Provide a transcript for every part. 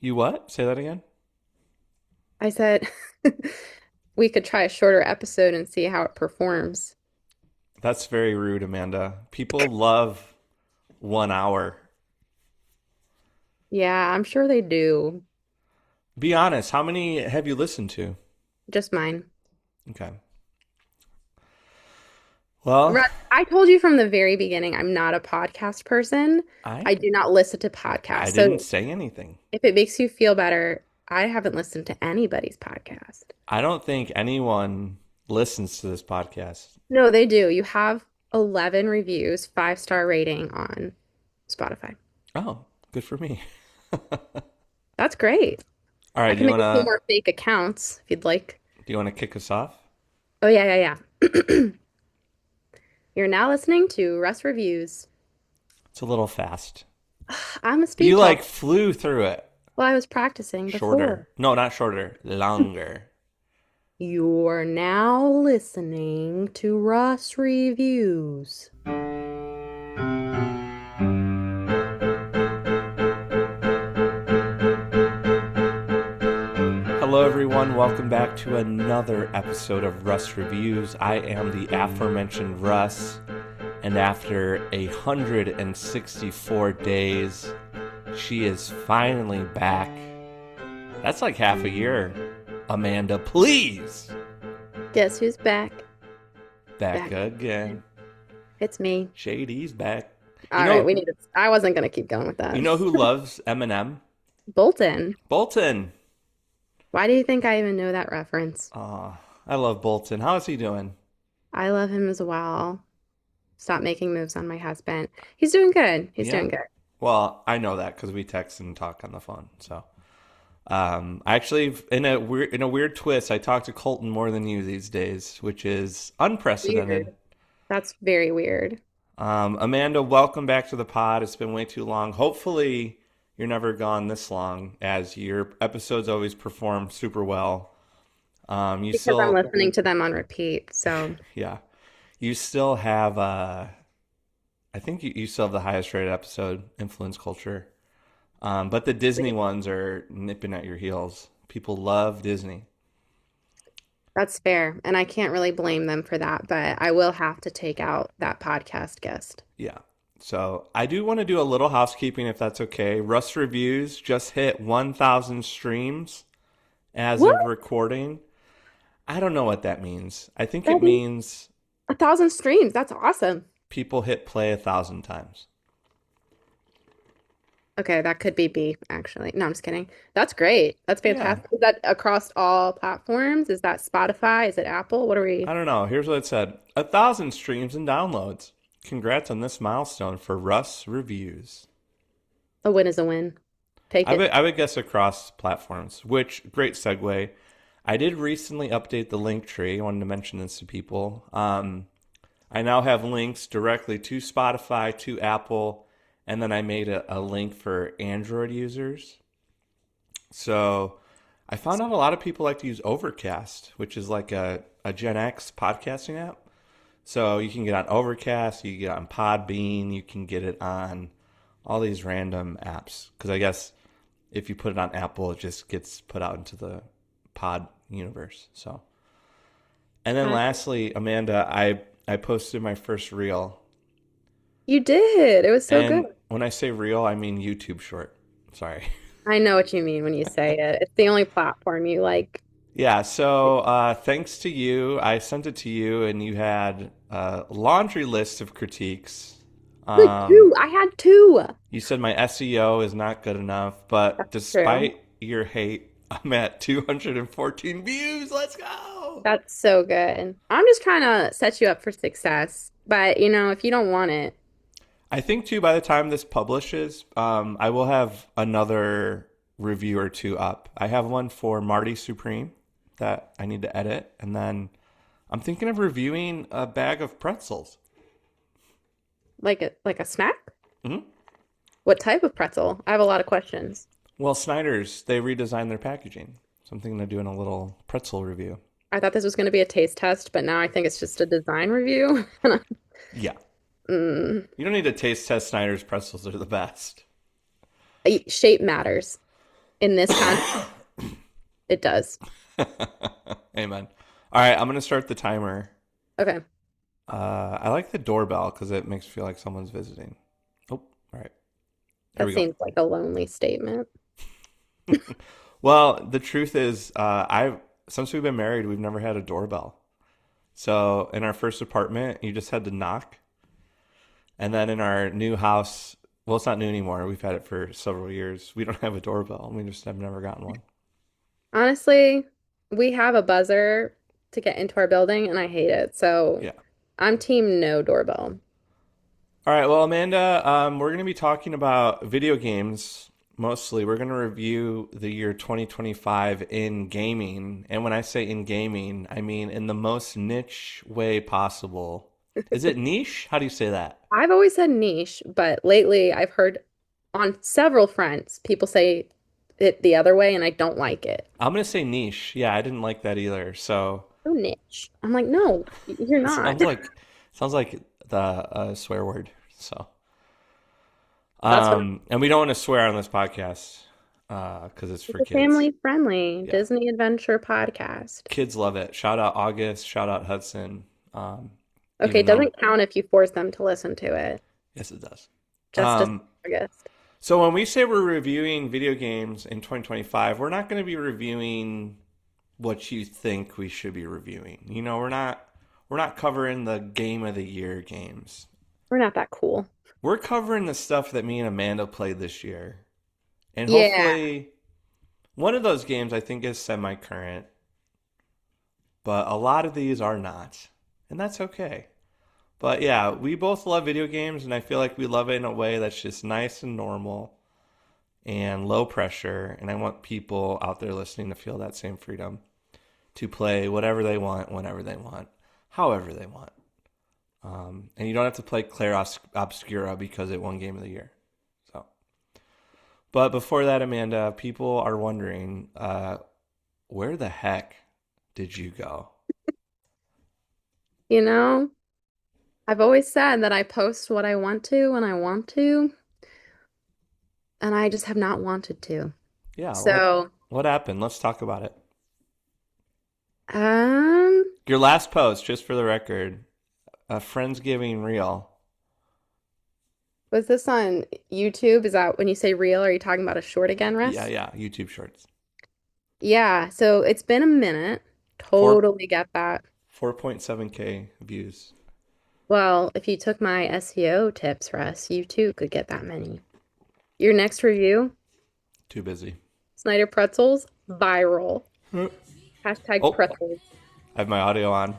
You what? Say that again? I said we could try a shorter episode and see how it performs. That's very rude, Amanda. People love 1 hour. Yeah, I'm sure they do. Be honest, how many have you listened to? Just mine. Okay. Well, Russ, I told you from the very beginning, I'm not a podcast person. I I do not listen to I podcasts. didn't So say anything. if it makes you feel better, I haven't listened to anybody's podcast. I don't think anyone listens to this podcast. No, they do. You have 11 reviews, 5-star rating on Spotify. Oh, good for me. That's great. All I right, can make a few more fake accounts if you'd like. do you want to kick us off? Oh, yeah, yeah, yeah. You're now listening to Russ Reviews. It's a little fast. I'm a You speed like talker. flew through it. Well, I was practicing before. Shorter. No, not shorter. Longer. You're now listening to Russ Reviews. Hello, everyone. Welcome back to another episode of Russ Reviews. I am the aforementioned Russ, and after 164 days, she is finally back. That's like half a year. Amanda, please. Guess who's back? Back Back again. again. It's me. Shady's back. You All right, know, we need to. I wasn't gonna keep going with you that. know who loves Eminem? Bolton. Bolton. Why do you think I even know that reference? Oh, I love Bolton. How is he doing? I love him as well. Stop making moves on my husband. He's doing good. He's Yeah. doing good. Well, I know that because we text and talk on the phone. So, I actually, in a weird twist, I talk to Colton more than you these days, which is unprecedented. Weird. That's very weird. Amanda, welcome back to the pod. It's been way too long. Hopefully, you're never gone this long, as your episodes always perform super well. You Because I'm still, listening to them on repeat. So yeah, you still have. I think you still have the highest rated episode, Influence Culture. But the Disney ones are nipping at your heels. People love Disney. that's fair. And I can't really blame them for that, but I will have to take out that podcast guest. Yeah. So I do want to do a little housekeeping if that's okay. Rust Reviews just hit 1,000 streams as What? of recording. I don't know what that means. I think it That is means 1,000 streams. That's awesome. people hit play 1,000 times. Okay, that could be B, actually. No, I'm just kidding. That's great. That's Yeah. fantastic. Is that across all platforms? Is that Spotify? Is it Apple? What are we? I don't know. Here's what it said: 1,000 streams and downloads. Congrats on this milestone for Russ Reviews. A win is a win. Take I it. would I would guess across platforms, which great segue. I did recently update the link tree. I wanted to mention this to people. I now have links directly to Spotify, to Apple, and then I made a link for Android users. So I found out a lot of people like to use Overcast, which is like a Gen X podcasting app. So you can get on Overcast, you can get on Podbean, you can get it on all these random apps. Because I guess if you put it on Apple, it just gets put out into the pod universe. So, and then Uh, lastly, Amanda, I posted my first reel, You did. It was so good. and when I say reel, I mean YouTube short. Sorry. I know what you mean when you say it. It's the only platform you like. Yeah. So thanks to you, I sent it to you, and you had a laundry list of critiques. Like Um, two. I had two. you said my SEO is not good enough, but That's true. despite your hate, I'm at 214 views. Let's go. That's so good. I'm just trying to set you up for success. But, if you don't want it, I think too, by the time this publishes, I will have another review or two up. I have one for Marty Supreme that I need to edit, and then I'm thinking of reviewing a bag of pretzels. like a snack? Hmm. What type of pretzel? I have a lot of questions. Well, Snyder's, they redesigned their packaging. So I'm thinking of doing a little pretzel review. I thought this was going to be a taste test, but now I think it's just a design review. Yeah. Mm. You don't need to taste test Snyder's pretzels, they're the best. Shape matters In this context, it does. Amen. All right, I'm gonna start the timer. Okay. I like the doorbell because it makes me feel like someone's visiting. Oh, all right, here That we go. seems like a lonely statement. Well, the truth is, I since we've been married, we've never had a doorbell. So in our first apartment, you just had to knock, and then in our new house, well, it's not new anymore. We've had it for several years. We don't have a doorbell. We just have never gotten one. Honestly, we have a buzzer to get into our building and I hate it. So Yeah. I'm team no doorbell. All right. Well, Amanda, we're going to be talking about video games mostly. We're going to review the year 2025 in gaming. And when I say in gaming, I mean in the most niche way possible. Is it niche? How do you say that? I've always said niche, but lately I've heard on several fronts people say it the other way and I don't like it. I'm going to say niche. Yeah, I didn't like that either. So So niche. I'm like, no, you're it not. sounds like the swear word. So, That's what and we don't want to swear on this podcast because it's it's for a kids. family friendly Yeah. Disney adventure podcast. Kids love it. Shout out August. Shout out Hudson. Okay, it Even though, doesn't count if you force them to listen to it. yes, it does. Justice Um, August. so when we say we're reviewing video games in 2025, we're not going to be reviewing what you think we should be reviewing. You know, we're not covering the game of the year games. We're not that cool. We're covering the stuff that me and Amanda played this year, and Yeah. hopefully, one of those games I think is semi-current, but a lot of these are not, and that's okay. But yeah, we both love video games, and I feel like we love it in a way that's just nice and normal and low pressure. And I want people out there listening to feel that same freedom to play whatever they want, whenever they want, however they want. And you don't have to play Claire Obscura because it won Game of the Year. So, but before that, Amanda, people are wondering, where the heck did you go? You know, I've always said that I post what I want to when I want to, and I just have not wanted to. Yeah, So, what happened? Let's talk about it. um, Your last post, just for the record, a Friendsgiving reel. was this on YouTube? Is that when you say real, are you talking about a short again, Yeah, Russ? yeah, YouTube Shorts. Yeah, so it's been a minute. Four Totally get that. 4.7K views. Well, if you took my SEO tips, Russ, you too could get that many. Your next review, Too busy. Snyder Pretzels, viral. Hashtag Oh, pretzels. I have my audio on.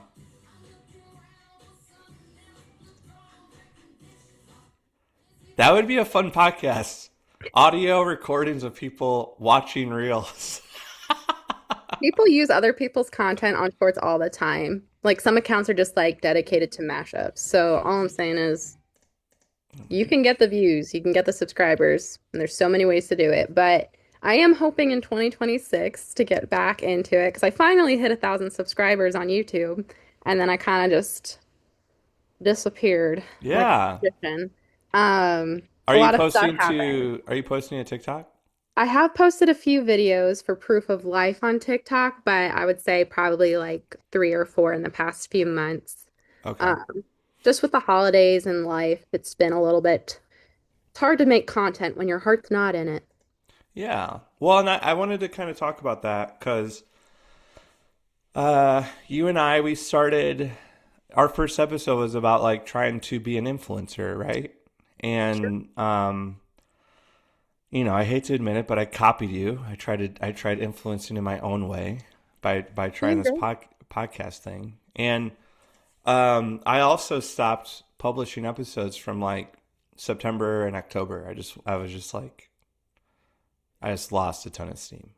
That would be a fun podcast. Audio recordings of people watching reels. People use other people's content on shorts all the time. Like some accounts are just like dedicated to mashups. So all I'm saying is you can get the views, you can get the subscribers, and there's so many ways to do it. But I am hoping in 2026 to get back into it because I finally hit 1,000 subscribers on YouTube, and then I kind of just disappeared like Yeah. a magician. Um, Are a you lot of stuff posting happened. to Are you posting to TikTok? I have posted a few videos for proof of life on TikTok, but I would say probably like three or four in the past few months. Okay. Um, just with the holidays and life, it's been a little bit, it's hard to make content when your heart's not in it. Yeah. Well, and I wanted to kind of talk about that because you and I, we started, our first episode was about like trying to be an influencer, right? And, I hate to admit it, but I copied you. I tried influencing in my own way by trying Doing this great. podcast thing. And I also stopped publishing episodes from like September and October. I was just like I just lost a ton of steam.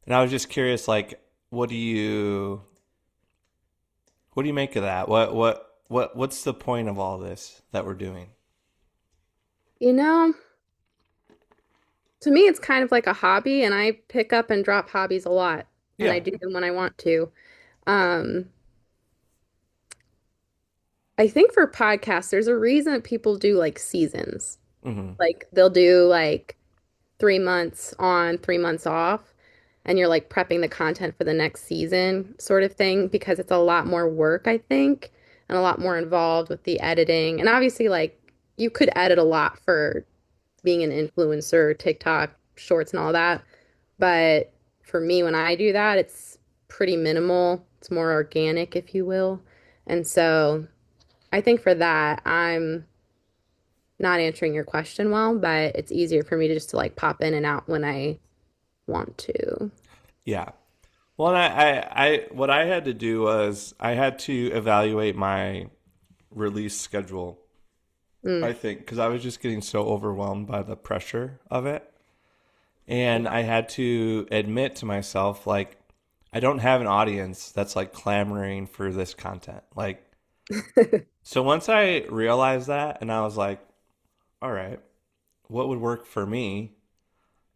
And I was just curious, like, what do you make of that? What's the point of all this that we're doing? You know, to me, it's kind of like a hobby, and I pick up and drop hobbies a lot, and I Yeah. do them when I want to. Um, I think for podcasts, there's a reason that people do like seasons. Hmm. Like they'll do like 3 months on, 3 months off, and you're like prepping the content for the next season sort of thing because it's a lot more work, I think, and a lot more involved with the editing. And obviously, like you could edit a lot for being an influencer, TikTok, shorts, and all that. But for me, when I do that, it's pretty minimal. It's more organic, if you will. And so I think for that, I'm not answering your question well, but it's easier for me to just to like pop in and out when I want to. Yeah. Well, and what I had to do was I had to evaluate my release schedule. Mm, I think because I was just getting so overwhelmed by the pressure of it, and I had to admit to myself like I don't have an audience that's like clamoring for this content. Like, yeah. so once I realized that, and I was like, all right, what would work for me?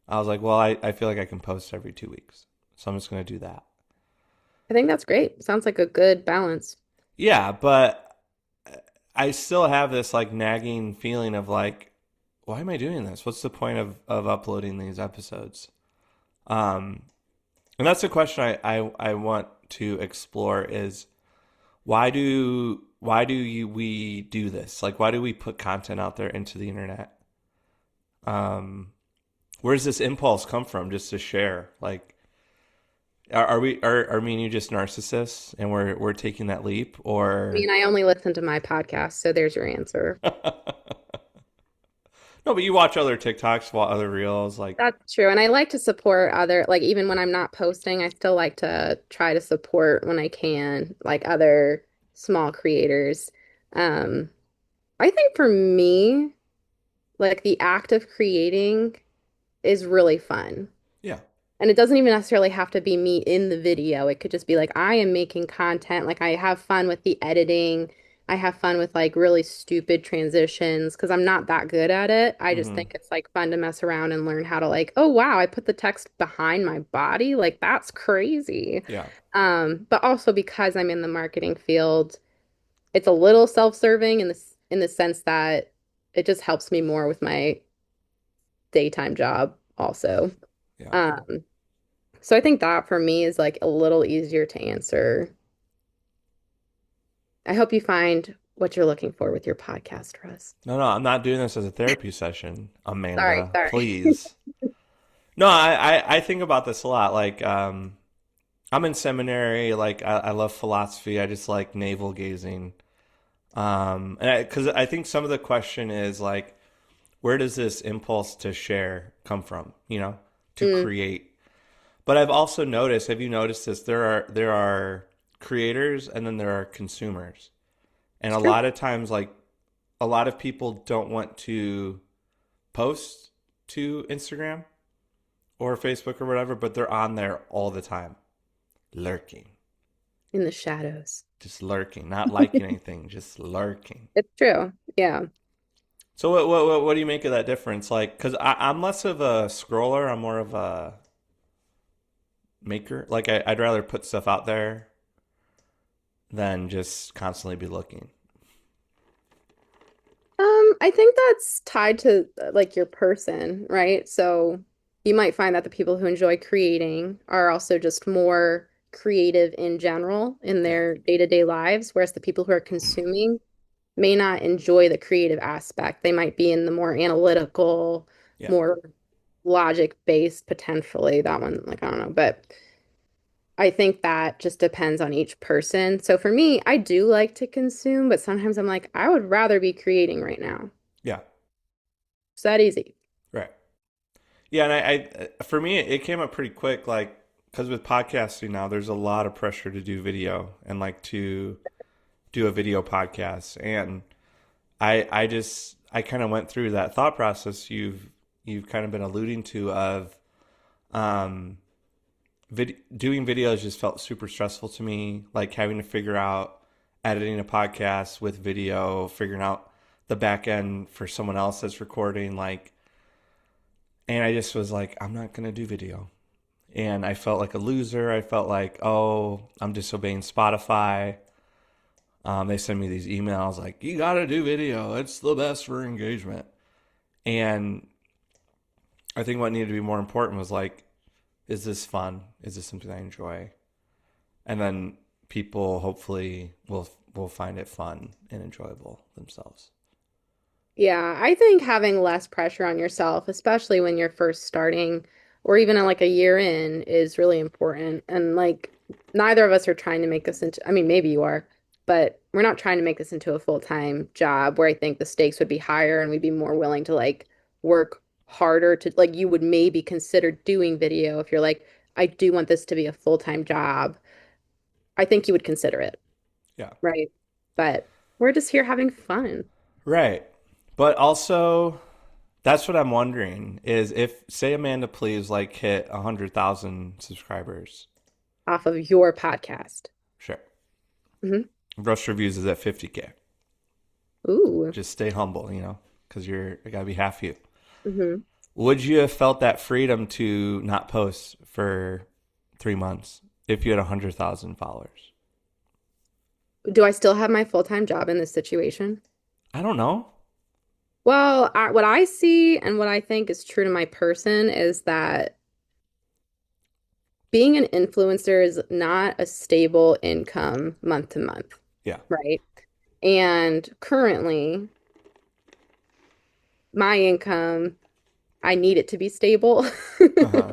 I was like, well, I feel like I can post every 2 weeks, so I'm just gonna do that. I think that's great. Sounds like a good balance. Yeah, but I still have this like nagging feeling of like, why am I doing this? What's the point of uploading these episodes? Um, and that's the question I want to explore is we do this? Like, why do we put content out there into the internet? Um, where does this impulse come from just to share? Like, are me and you just narcissists and we're taking that leap I or mean, I only listen to my podcast, so there's your answer. no, but you watch other TikToks, watch other reels, like That's true. And I like to support other, like even when I'm not posting, I still like to try to support when I can, like other small creators. Um, I think for me, like the act of creating is really fun. yeah. And it doesn't even necessarily have to be me in the video. It could just be like I am making content. Like I have fun with the editing. I have fun with like really stupid transitions because I'm not that good at it. I just Mm-hmm. think it's like fun to mess around and learn how to like, oh wow, I put the text behind my body. Like that's crazy. Yeah. But also because I'm in the marketing field, it's a little self-serving in the sense that it just helps me more with my daytime job also. Yeah. Um, so I think that for me is like a little easier to answer. I hope you find what you're looking for with your podcast, Russ. No, no, I'm not doing this as a therapy session, Sorry, Amanda. sorry. Please. No, I think about this a lot. Like, I'm in seminary. Like, I love philosophy. I just like navel gazing. And because I think some of the question is like, where does this impulse to share come from? You know, to Mm, create. But I've also noticed. Have you noticed this? There are creators and then there are consumers, and it's a true. lot of times, like a lot of people don't want to post to Instagram or Facebook or whatever, but they're on there all the time, lurking, In the shadows. just lurking, not liking anything, just lurking. It's true. Yeah. So what do you make of that difference? Like, because I'm less of a scroller, I'm more of a maker. Like, I'd rather put stuff out there than just constantly be looking. I think that's tied to like your person, right? So you might find that the people who enjoy creating are also just more creative in general in Yeah, their day-to-day lives, whereas the people who are consuming may not enjoy the creative aspect. They might be in the more analytical, yeah, more logic-based, potentially. That one, like, I don't know. But I think that just depends on each person. So for me, I do like to consume, but sometimes I'm like, I would rather be creating right now. yeah, It's that easy. right. Yeah, and for me, it came up pretty quick, like, because with podcasting now, there's a lot of pressure to do video and like to do a video podcast. And I kind of went through that thought process you've kind of been alluding to of um, doing videos just felt super stressful to me, like having to figure out editing a podcast with video, figuring out the back end for someone else that's recording, like, and I just was like, I'm not gonna do video. And I felt like a loser. I felt like, oh, I'm disobeying Spotify. They send me these emails like, you gotta do video. It's the best for engagement. And I think what needed to be more important was like, is this fun? Is this something I enjoy? And then people hopefully will find it fun and enjoyable themselves. Yeah, I think having less pressure on yourself, especially when you're first starting or even like a year in, is really important. And like neither of us are trying to make this into, I mean, maybe you are, but we're not trying to make this into a full-time job where I think the stakes would be higher and we'd be more willing to like work harder to like you would maybe consider doing video if you're like, I do want this to be a full-time job. I think you would consider it, Yeah. right? But we're just here having fun Right. But also, that's what I'm wondering is if, say, Amanda Please like hit 100,000 subscribers. off of your podcast. Sure. Hmm. Rush Reviews is at 50K. Ooh. Just stay humble, because I gotta be half you. Hmm. Would you have felt that freedom to not post for 3 months if you had 100,000 followers? Do I still have my full-time job in this situation? I don't know. Well, what I see and what I think is true to my person is that being an influencer is not a stable income month to month, Yeah. right? And currently, my income, I need it to be stable. Uh huh.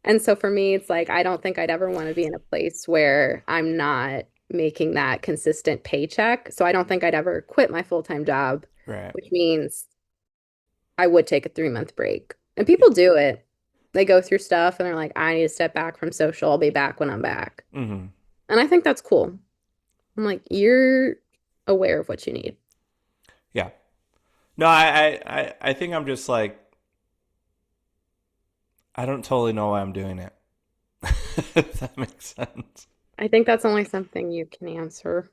And so for me, it's like I don't think I'd ever want to be in a place where I'm not making that consistent paycheck. So I don't think I'd ever quit my full-time job, Right. which means I would take a 3 month break. And people do it. They go through stuff and they're like, I need to step back from social. I'll be back when I'm back. Mm-hmm. And I think that's cool. I'm like, you're aware of what you need. Yeah. No, I think I'm just like, I don't totally know why I'm doing it. If that makes sense. I think that's only something you can answer.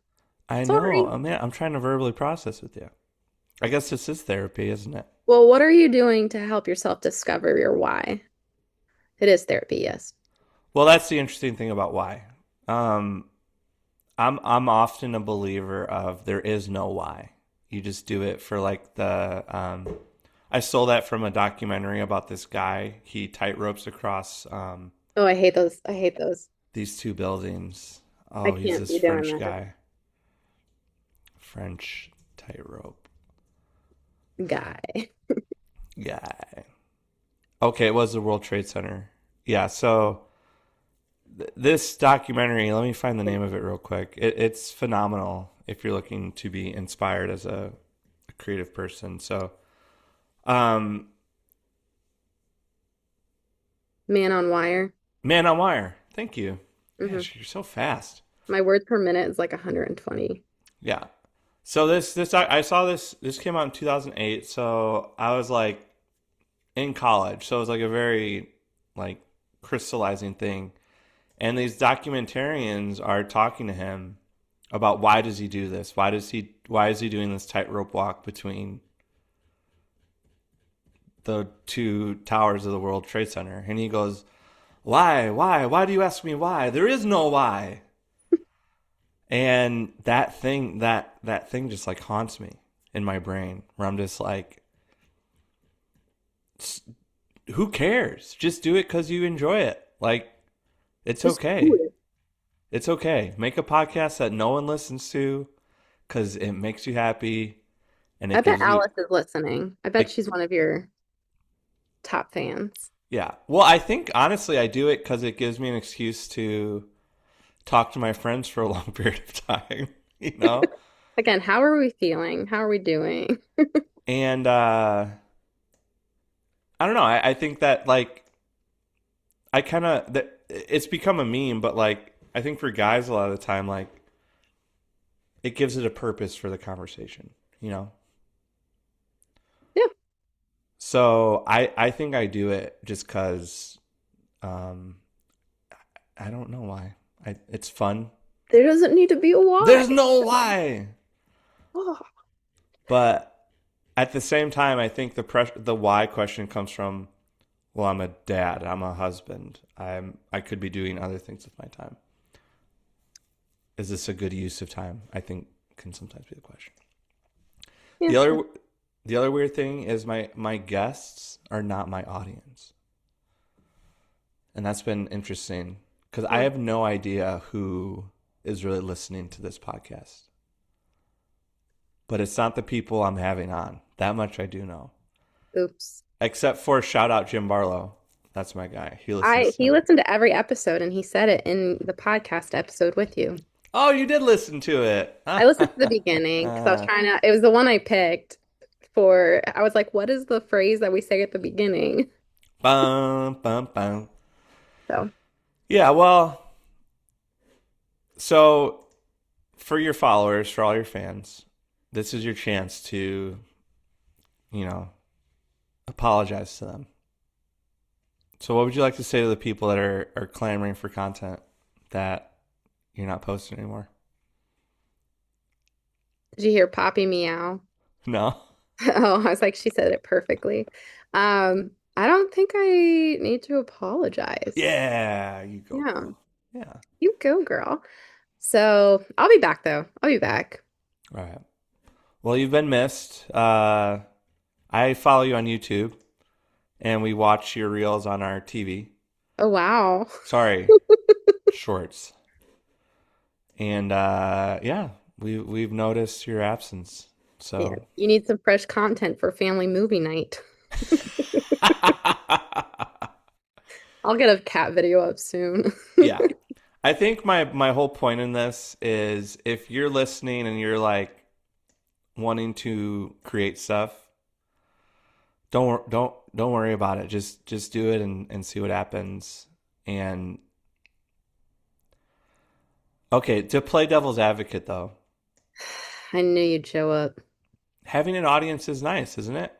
I know. Sorry. I'm trying to verbally process with you. I guess this is therapy, isn't it? Well, what are you doing to help yourself discover your why? It is therapy, yes. Well, that's the interesting thing about why. Um, I'm often a believer of there is no why. You just do it for like the. I stole that from a documentary about this guy. He tight ropes across Oh, I hate those. I hate those. these two buildings. I Oh, he's can't this be doing French that. guy. French tightrope Guy. guy. Okay, it was the World Trade Center. Yeah, so this documentary, let me find the name of it real quick. It's phenomenal if you're looking to be inspired as a creative person. So, um, Man on wire. Man on Wire. Thank you. Man, Hmm. you're so fast. My words per minute is like 120. Yeah. So this I saw this came out in 2008. So I was like in college. So it was like a very like crystallizing thing. And these documentarians are talking to him about why does he do this? Why is he doing this tightrope walk between the two towers of the World Trade Center? And he goes, "Why? Why? Why do you ask me why? There is no why." And that thing just like haunts me in my brain where I'm just like, who cares? Just do it cuz you enjoy it. Like it's Just do okay. it. It's okay. Make a podcast that no one listens to because it makes you happy and I it bet gives you Alice is listening. I bet it. she's one of your top fans. Yeah. Well, I think honestly, I do it because it gives me an excuse to talk to my friends for a long period of time. You know, Again, how are we feeling? How are we doing? and I don't know. I think that like I kind of that it's become a meme, but like I think for guys a lot of the time, like it gives it a purpose for the conversation. You know. Yeah, So I think I do it just because um, I don't know why. It's fun. there doesn't need to be a why. There's no why, Oh, but at the same time, I think the why question comes from, well, I'm a dad, I'm a husband, I could be doing other things with my time. Is this a good use of time? I think can sometimes be the question. yeah, The other sure. the other weird thing is my guests are not my audience, and that's been interesting because I Huh. have no idea who is really listening to this podcast. But it's not the people I'm having on. That much I do know. Oops. Except for shout out Jim Barlow. That's my guy. He I listens he to. listened to every episode and he said it in the podcast episode with you. Oh, you did listen to it. I listened to the beginning because I was trying to, it was the one I picked for, I was like, what is the phrase that we say at the beginning? Bum, bum, bum. So, Yeah, well, so for your followers, for all your fans, this is your chance to, you know, apologize to them. So, what would you like to say to the people that are clamoring for content that you're not posting anymore? did you hear Poppy meow? No? Oh, I was like, she said it perfectly. I don't think I need to apologize. Yeah, you go, Yeah, girl. Yeah. you go, girl. So I'll be back though. I'll be back. All right. Well, you've been missed. I follow you on YouTube, and we watch your reels on our TV. Oh, wow. Sorry, shorts. And yeah, we've noticed your absence. Yeah, So you need some fresh content for family movie night. I'll get a cat video up soon. yeah, I think my whole point in this is if you're listening and you're like wanting to create stuff, don't worry about it. Just do it and see what happens. And okay, to play devil's advocate though, I knew you'd show up. having an audience is nice, isn't it?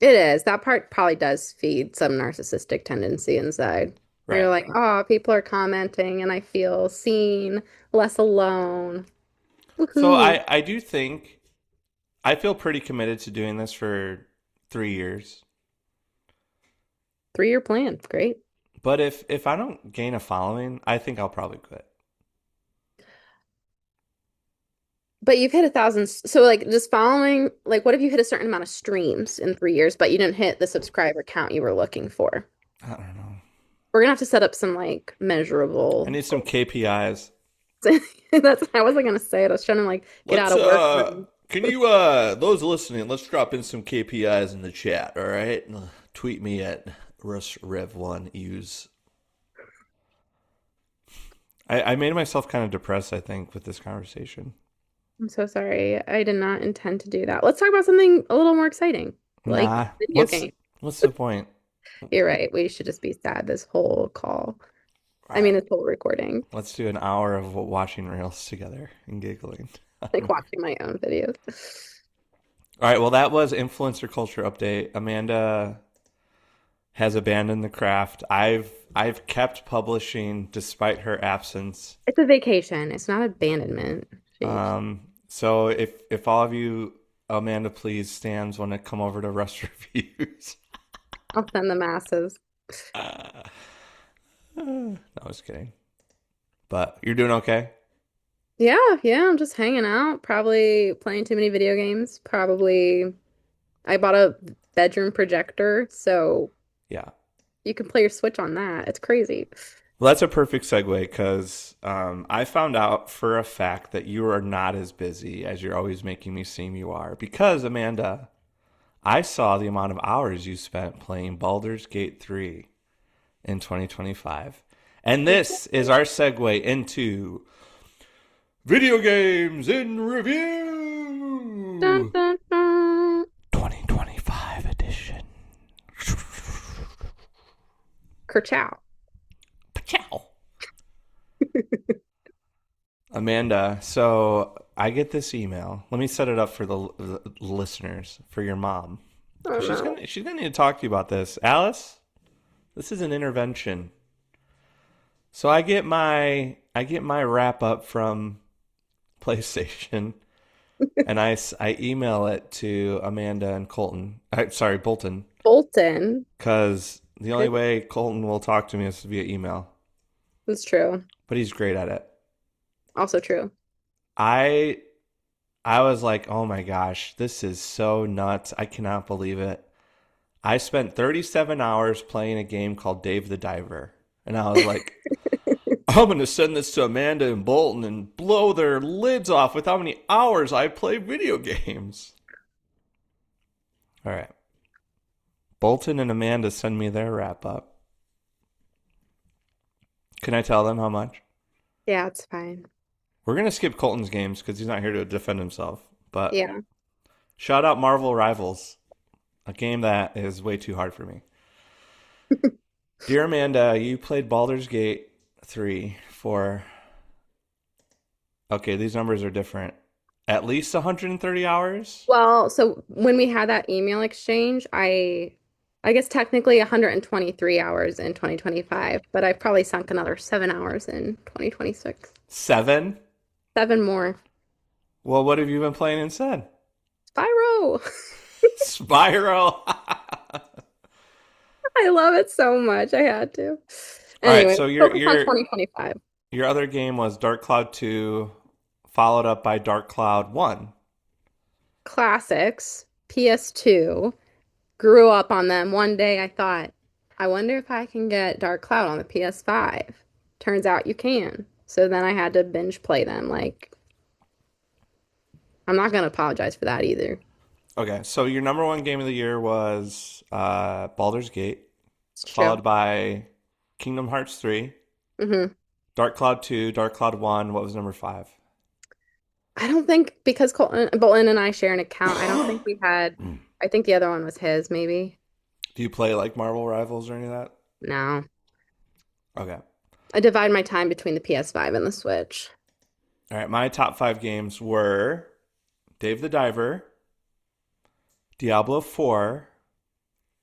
It is. That part probably does feed some narcissistic tendency inside. Where you're Right. like, oh, people are commenting and I feel seen, less alone. So Woohoo. I do think I feel pretty committed to doing this for 3 years. 3-year plan. Great. But if I don't gain a following, I think I'll probably quit. But you've hit 1,000. So, like, just following, like, what if you hit a certain amount of streams in 3 years, but you didn't hit the subscriber count you were looking for? I don't know. We're gonna have to set up some, like, I measurable need some goals. KPIs. That's, I wasn't gonna say it. I was trying to, like, get out Let's of work mode. can you those listening, let's drop in some KPIs in the chat, all right? Tweet me at russrev1use. I made myself kind of depressed, I think, with this conversation. I'm so sorry. I did not intend to do that. Let's talk about something a little more exciting, like Nah. video game. What's the point? You're right. We should just be sad this whole call. All I mean, right. this whole recording, Let's do an hour of watching reels together and giggling. like watching my own videos. All right, well, that was influencer culture update. Amanda has abandoned the craft. I've kept publishing despite her absence. It's a vacation. It's not abandonment. Jeez. So if all of you Amanda please stands want to come over to Rust Reviews. I'll send the masses. uh, no, I was kidding. But you're doing okay? Yeah, yeah, I'm just hanging out, probably playing too many video games. Probably I bought a bedroom projector, so Yeah. you can play your Switch on that. It's crazy. Well, that's a perfect segue because I found out for a fact that you are not as busy as you're always making me seem you are. Because, Amanda, I saw the amount of hours you spent playing Baldur's Gate 3 in 2025. And this is our segue into video games in Dun, review dun, dun. 2025 edition. Kerchow. Ciao. Amanda, so I get this email. Let me set it up for the listeners, for your mom, Oh because no. she's gonna need to talk to you about this. Alice, this is an intervention. So I get my wrap up from PlayStation, and I email it to Amanda and Colton. Sorry, Bolton, Bolton. because the only Good. way Colton will talk to me is via email. That's true. But he's great at it. Also true. I I was like, oh my gosh, this is so nuts. I cannot believe it. I spent 37 hours playing a game called Dave the Diver. And I was like, I'm going to send this to Amanda and Bolton and blow their lids off with how many hours I play video games. All right. Bolton and Amanda send me their wrap up. Can I tell them how much? Yeah, it's fine. We're going to skip Colton's games because he's not here to defend himself. But Yeah. shout out Marvel Rivals, a game that is way too hard for me. Dear Amanda, you played Baldur's Gate 3 for. Okay, these numbers are different. At least 130 hours? Well, so when we had that email exchange, I guess technically 123 hours in 2025, but I've probably sunk another 7 hours in 2026. 7? Seven more. Well, what have you been playing instead? Spyro. Spyro. I love it so much. I had to. All right, Anyway, so focus on 2025. your other game was Dark Cloud 2, followed up by Dark Cloud 1. Classics, PS2. Grew up on them. One day I thought, I wonder if I can get Dark Cloud on the PS5. Turns out you can. So then I had to binge play them. Like, I'm not gonna apologize for that either. Okay, so your number one game of the year was Baldur's Gate, It's true. followed by Kingdom Hearts 3, hmm Dark Cloud 2, Dark Cloud 1. What was number 5? I don't think because Bolton and I share an account, I don't think we had, I think the other one was his, maybe. Do you play like Marvel Rivals or any of that? No. Okay. I divide my time between the PS5 and the Switch. All right, my top 5 games were Dave the Diver, Diablo 4.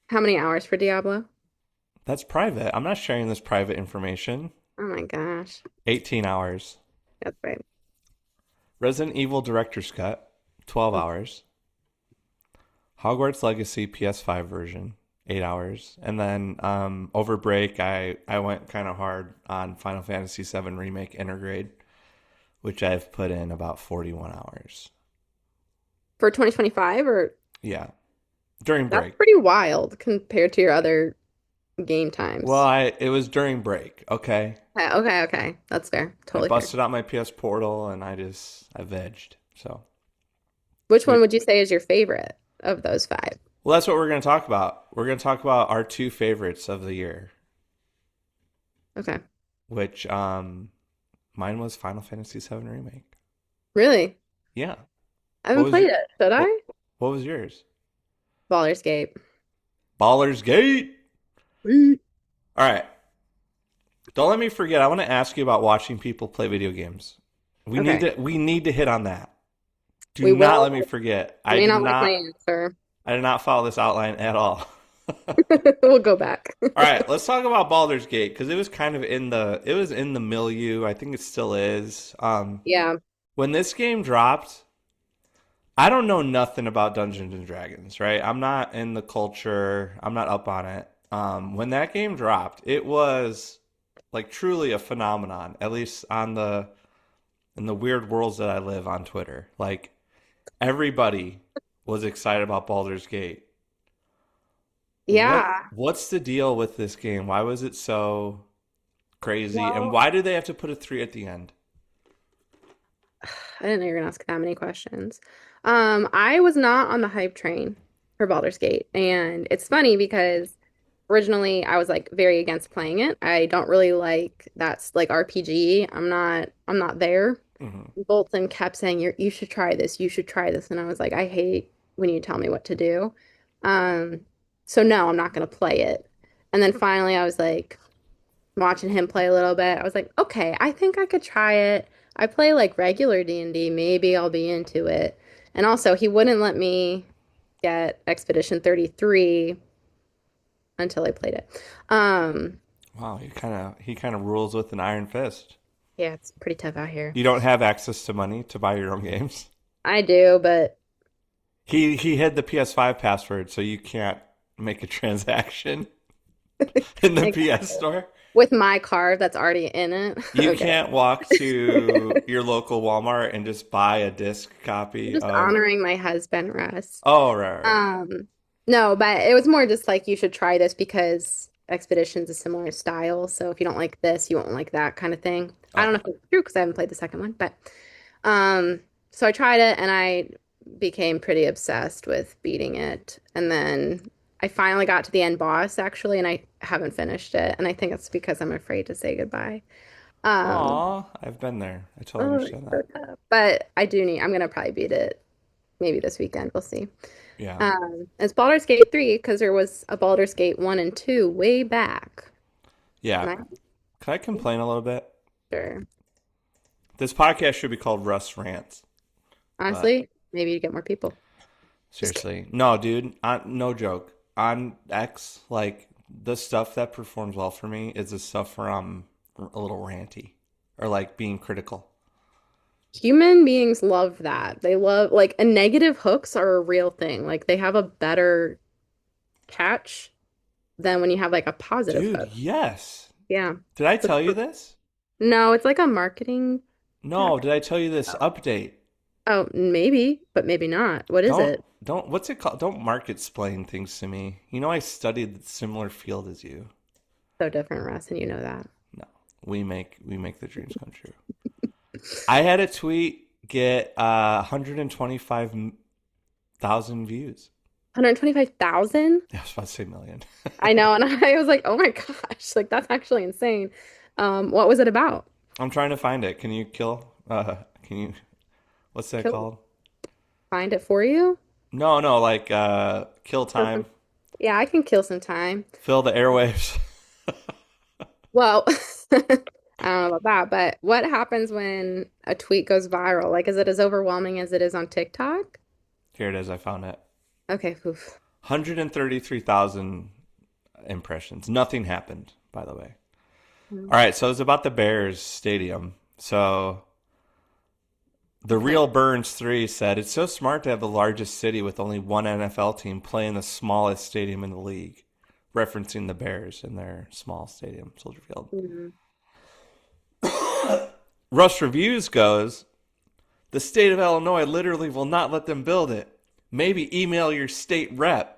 How many hours for Diablo? That's private. I'm not sharing this private information. Oh my gosh. 18 hours. That's right. Resident Evil Director's Cut, 12 hours. Hogwarts Legacy PS5 version, 8 hours. And then over break, I went kind of hard on Final Fantasy VII Remake Intergrade, which I've put in about 41 hours. For 2025, or Yeah, during that's break. pretty wild compared to your other game Well, times. it was during break, okay? Okay, okay. That's fair. I Totally fair. busted out my PS Portal and I vegged. So, Which we, one would you say is your favorite of those five? well, that's what we're going to talk about. We're going to talk about our two favorites of the year, Okay. which mine was Final Fantasy VII Remake. Really? Yeah. I What haven't was played your it. Should what, I? what was yours? Baldur's Gate. Ballers Gate. Mm. All right. Don't let me forget. I want to ask you about watching people play video games. Okay. We need to hit on that. Do We not will. let me forget. You may not like my answer. I did not follow this outline at all. We'll go back. All right, let's talk about Baldur's Gate because it was in the milieu. I think it still is. Yeah. When this game dropped, I don't know nothing about Dungeons and Dragons, right? I'm not in the culture. I'm not up on it. When that game dropped, it was like truly a phenomenon. At least on the in the weird worlds that I live on Twitter, like everybody was excited about Baldur's Gate. Yeah. What's the deal with this game? Why was it so crazy? And Well, why did they have to put a 3 at the end? I didn't know you were gonna ask that many questions. I was not on the hype train for Baldur's Gate, and it's funny because originally I was like very against playing it. I don't really like that's like RPG. I'm not there. Hmm. Bolton kept saying you should try this, you should try this, and I was like, I hate when you tell me what to do. Um, so no, I'm not gonna play it. And then finally I was like watching him play a little bit. I was like, okay, I think I could try it. I play like regular D&D, maybe I'll be into it. And also he wouldn't let me get Expedition 33 until I played it. Um, Wow, he kind of rules with an iron fist. yeah, it's pretty tough out here. You don't have access to money to buy your own games. I do, but He hid the PS5 password, so you can't make a transaction. in the PS Exactly. store. With my card that's already in it. You Okay. can't walk to your local Walmart and just buy a disc I'm copy just of. honoring my husband, Russ. Oh, right, right, right. Um, no, but it was more just like you should try this because Expedition's a similar style. So if you don't like this, you won't like that kind of thing. I don't know Okay. if it's true because I haven't played the second one, but um, so I tried it and I became pretty obsessed with beating it. And then I finally got to the end boss actually, and I haven't finished it. And I think it's because I'm afraid to say goodbye. Um, Aw, I've been there. I totally oh, it's understand so that. tough. But I'm gonna probably beat it maybe this weekend. We'll see. Yeah. It's Baldur's Gate 3 because there was a Baldur's Gate 1 and 2 way back. Yeah. And I'm Can I complain a little bit? sure. This podcast should be called Russ Rants, but Honestly, maybe you get more people. Just kidding. seriously. No, dude, no joke. On X, like, the stuff that performs well for me is the stuff where I'm a little ranty or like being critical. Human beings love that. They love, like, and negative hooks are a real thing. Like, they have a better catch than when you have, like, a positive Dude, hook. yes. Yeah. Did I But tell you this? no, it's like a marketing No, tactic. did I tell you this update? Oh, maybe, but maybe not. What is Don't it? what's it called? Don't market explain things to me. You know I studied a similar field as you. So different, Russ, and you know that. No. We make the dreams come true. I had a tweet get 125,000 views. 125,000? I was about to say million. I know, and I was like, oh my gosh, like that's actually insane. What was it about? I'm trying to find it. Can you can you what's that Kill, called? find it for you? No, no, like kill Kill some. time. Yeah, I can kill some time. Fill the airwaves. Well, I don't know about that, but what happens when a tweet goes viral? Like, is it as overwhelming as it is on TikTok? Here it is. I found it. Okay, oof. 133,000 impressions. Nothing happened, by the way. Mm, All right, so it's about the Bears stadium. So the okay. real Burns 3 said it's so smart to have the largest city with only one NFL team play in the smallest stadium in the league, referencing the Bears in their small stadium, Soldier Field. Mhm. Rush Reviews goes, the state of Illinois literally will not let them build it. Maybe email your state rep.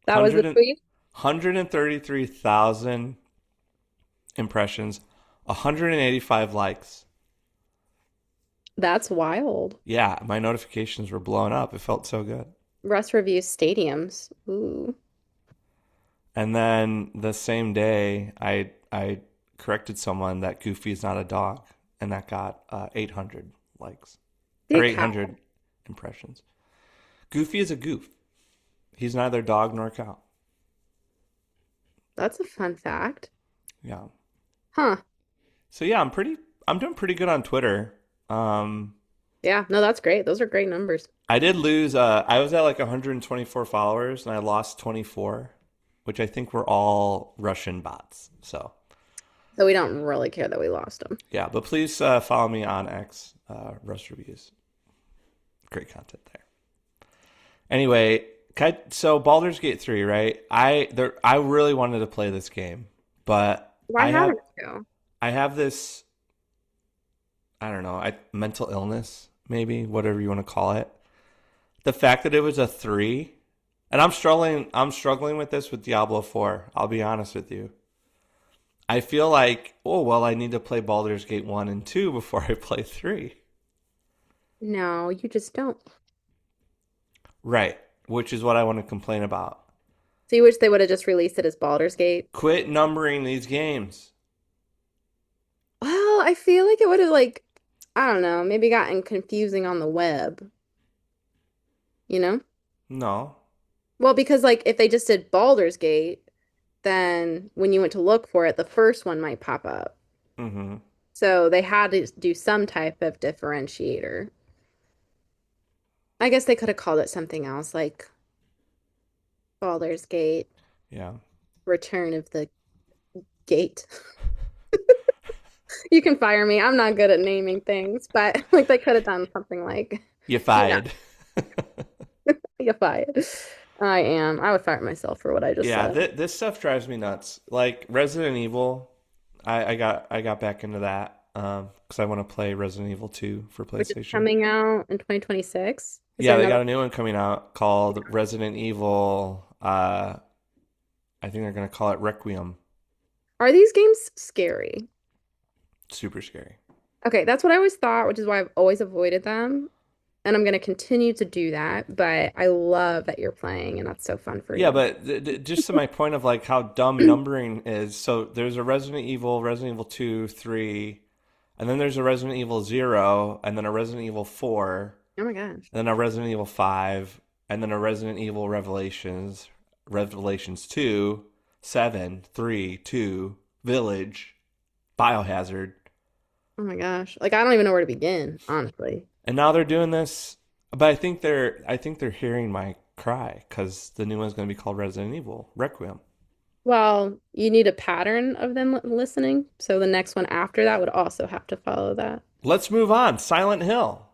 That was the 100 tweet? 133,000 impressions, 185 likes. That's wild. Yeah, my notifications were blowing up. It felt so good. Russ reviews stadiums. Ooh. And then the same day, I corrected someone that Goofy is not a dog, and that got 800 likes or Dick cow. 800 impressions. Goofy is a goof. He's neither dog nor cow. That's a fun fact. Yeah. Huh. So yeah, I'm doing pretty good on Twitter. Um, Yeah, no, that's great. Those are great numbers. I did lose. I was at like 124 followers, and I lost 24, which I think were all Russian bots. So So we don't really care that we lost them. yeah, but please follow me on X, Rust Reviews. Great content there. Anyway, so Baldur's Gate 3, right? I really wanted to play this game, but Why I have haven't you? I have this, I don't know, mental illness, maybe, whatever you want to call it. The fact that it was a 3, and I'm struggling with this with Diablo 4. I'll be honest with you. I feel like, oh well, I need to play Baldur's Gate 1 and 2 before I play 3. No, you just don't. Right, which is what I want to complain about. So you wish they would have just released it as Baldur's Gate? Quit numbering these games. Well, I feel like it would have like, I don't know, maybe gotten confusing on the web, you know? No. Well, because like if they just did Baldur's Gate, then when you went to look for it, the first one might pop up. Mm-hmm. So they had to do some type of differentiator. I guess they could have called it something else, like Baldur's Gate, Yeah. Return of the Gate. You can fire me. I'm not good at naming things, but like they could have done something like, You you know, fired. you're fired. I am. I would fire myself for what I just Yeah, said. this stuff drives me nuts. Like Resident Evil, I got back into that because I want to play Resident Evil 2 for Which is PlayStation. coming out in 2026. Is Yeah, there they another? got a new one coming out called Resident Evil. I think they're gonna call it Requiem. Are these games scary? Super scary. Okay, that's what I always thought, which is why I've always avoided them. And I'm going to continue to do that. But I love that you're playing, and that's so fun for Yeah, you. but just to my point of like how dumb numbering is. So there's a Resident Evil 2, 3, and then there's a Resident Evil 0, and then a Resident Evil 4, Oh my gosh. and then a Resident Evil 5, and then a Resident Evil Revelations 2, 7, 3, 2, Village, Biohazard. Oh my gosh. Like I don't even know where to begin, honestly. And now they're doing this, but I think they're hearing my cry cuz the new one's going to be called Resident Evil Requiem. Well, you need a pattern of them listening. So the next one after that would also have to follow that. Let's move on. Silent Hill.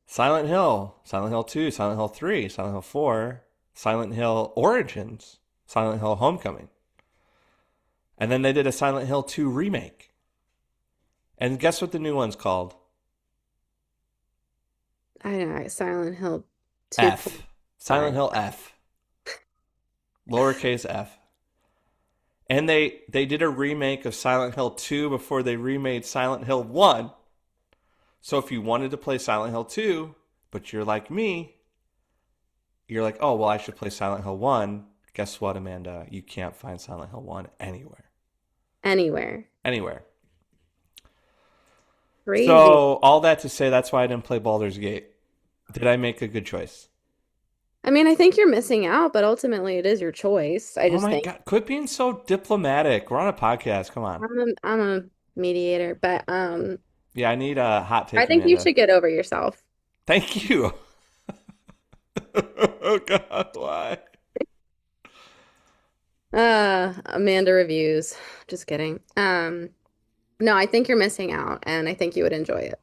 Silent Hill, Silent Hill 2, Silent Hill 3, Silent Hill 4, Silent Hill Origins, Silent Hill Homecoming. And then they did a Silent Hill 2 remake. And guess what the new one's called? I know, Silent Hill F. Silent 2.5. Hill F. Lowercase f. And they did a remake of Silent Hill 2 before they remade Silent Hill 1. So if you wanted to play Silent Hill 2, but you're like me, you're like, oh, well, I should play Silent Hill 1. Guess what, Amanda? You can't find Silent Hill 1 anywhere. Anywhere. Anywhere. Crazy. So, all that to say, that's why I didn't play Baldur's Gate. Did I make a good choice? I mean, I think you're missing out, but ultimately it is your choice. I Oh just my think God. Quit being so diplomatic. We're on a podcast. Come on. I'm a mediator, but Yeah, I need a hot I take, think you Amanda. should get over yourself. Thank you. Oh, God. Why? Amanda reviews. Just kidding. No, I think you're missing out, and I think you would enjoy it.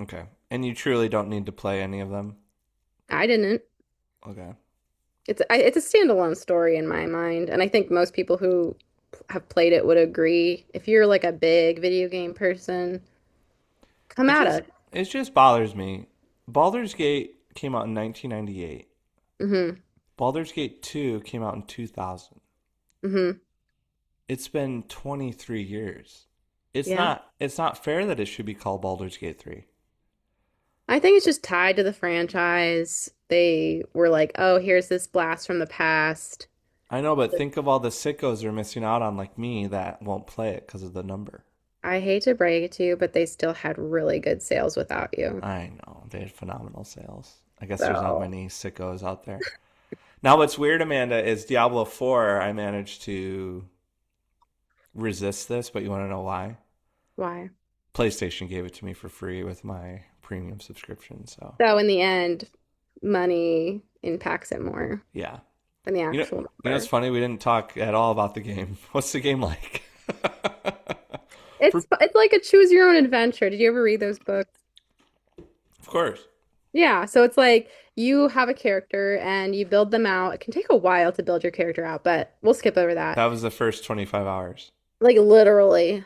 Okay. And you truly don't need to play any of them? I didn't. Okay. It's a standalone story in my mind, and I think most people who have played it would agree. If you're like a big video game person, come It at just us. it just bothers me. Baldur's Gate came out in 1998. Mm-hmm. Baldur's Gate 2 came out in 2000. Mm-hmm. It's been 23 years. It's Yeah. not it's not fair that it should be called Baldur's Gate 3. I think it's just tied to the franchise. They were like, oh, here's this blast from the past. I know, but think of all the sickos they're missing out on like me that won't play it because of the number. I hate to break it to you, but they still had really good sales without you. I know. They had phenomenal sales. I guess there's not So, many sickos out there. Now what's weird, Amanda, is Diablo 4 I managed to resist this, but you want to know why? why? PlayStation gave it to me for free with my premium subscription, so So in the end, money impacts it more yeah. than the You know, actual you know it's number. funny we didn't talk at all about the game. What's the game like? For, It's like a choose your own adventure. Did you ever read those books? of course. Yeah, so it's like you have a character and you build them out. It can take a while to build your character out, but we'll skip over that. That was the first 25 hours. Like literally.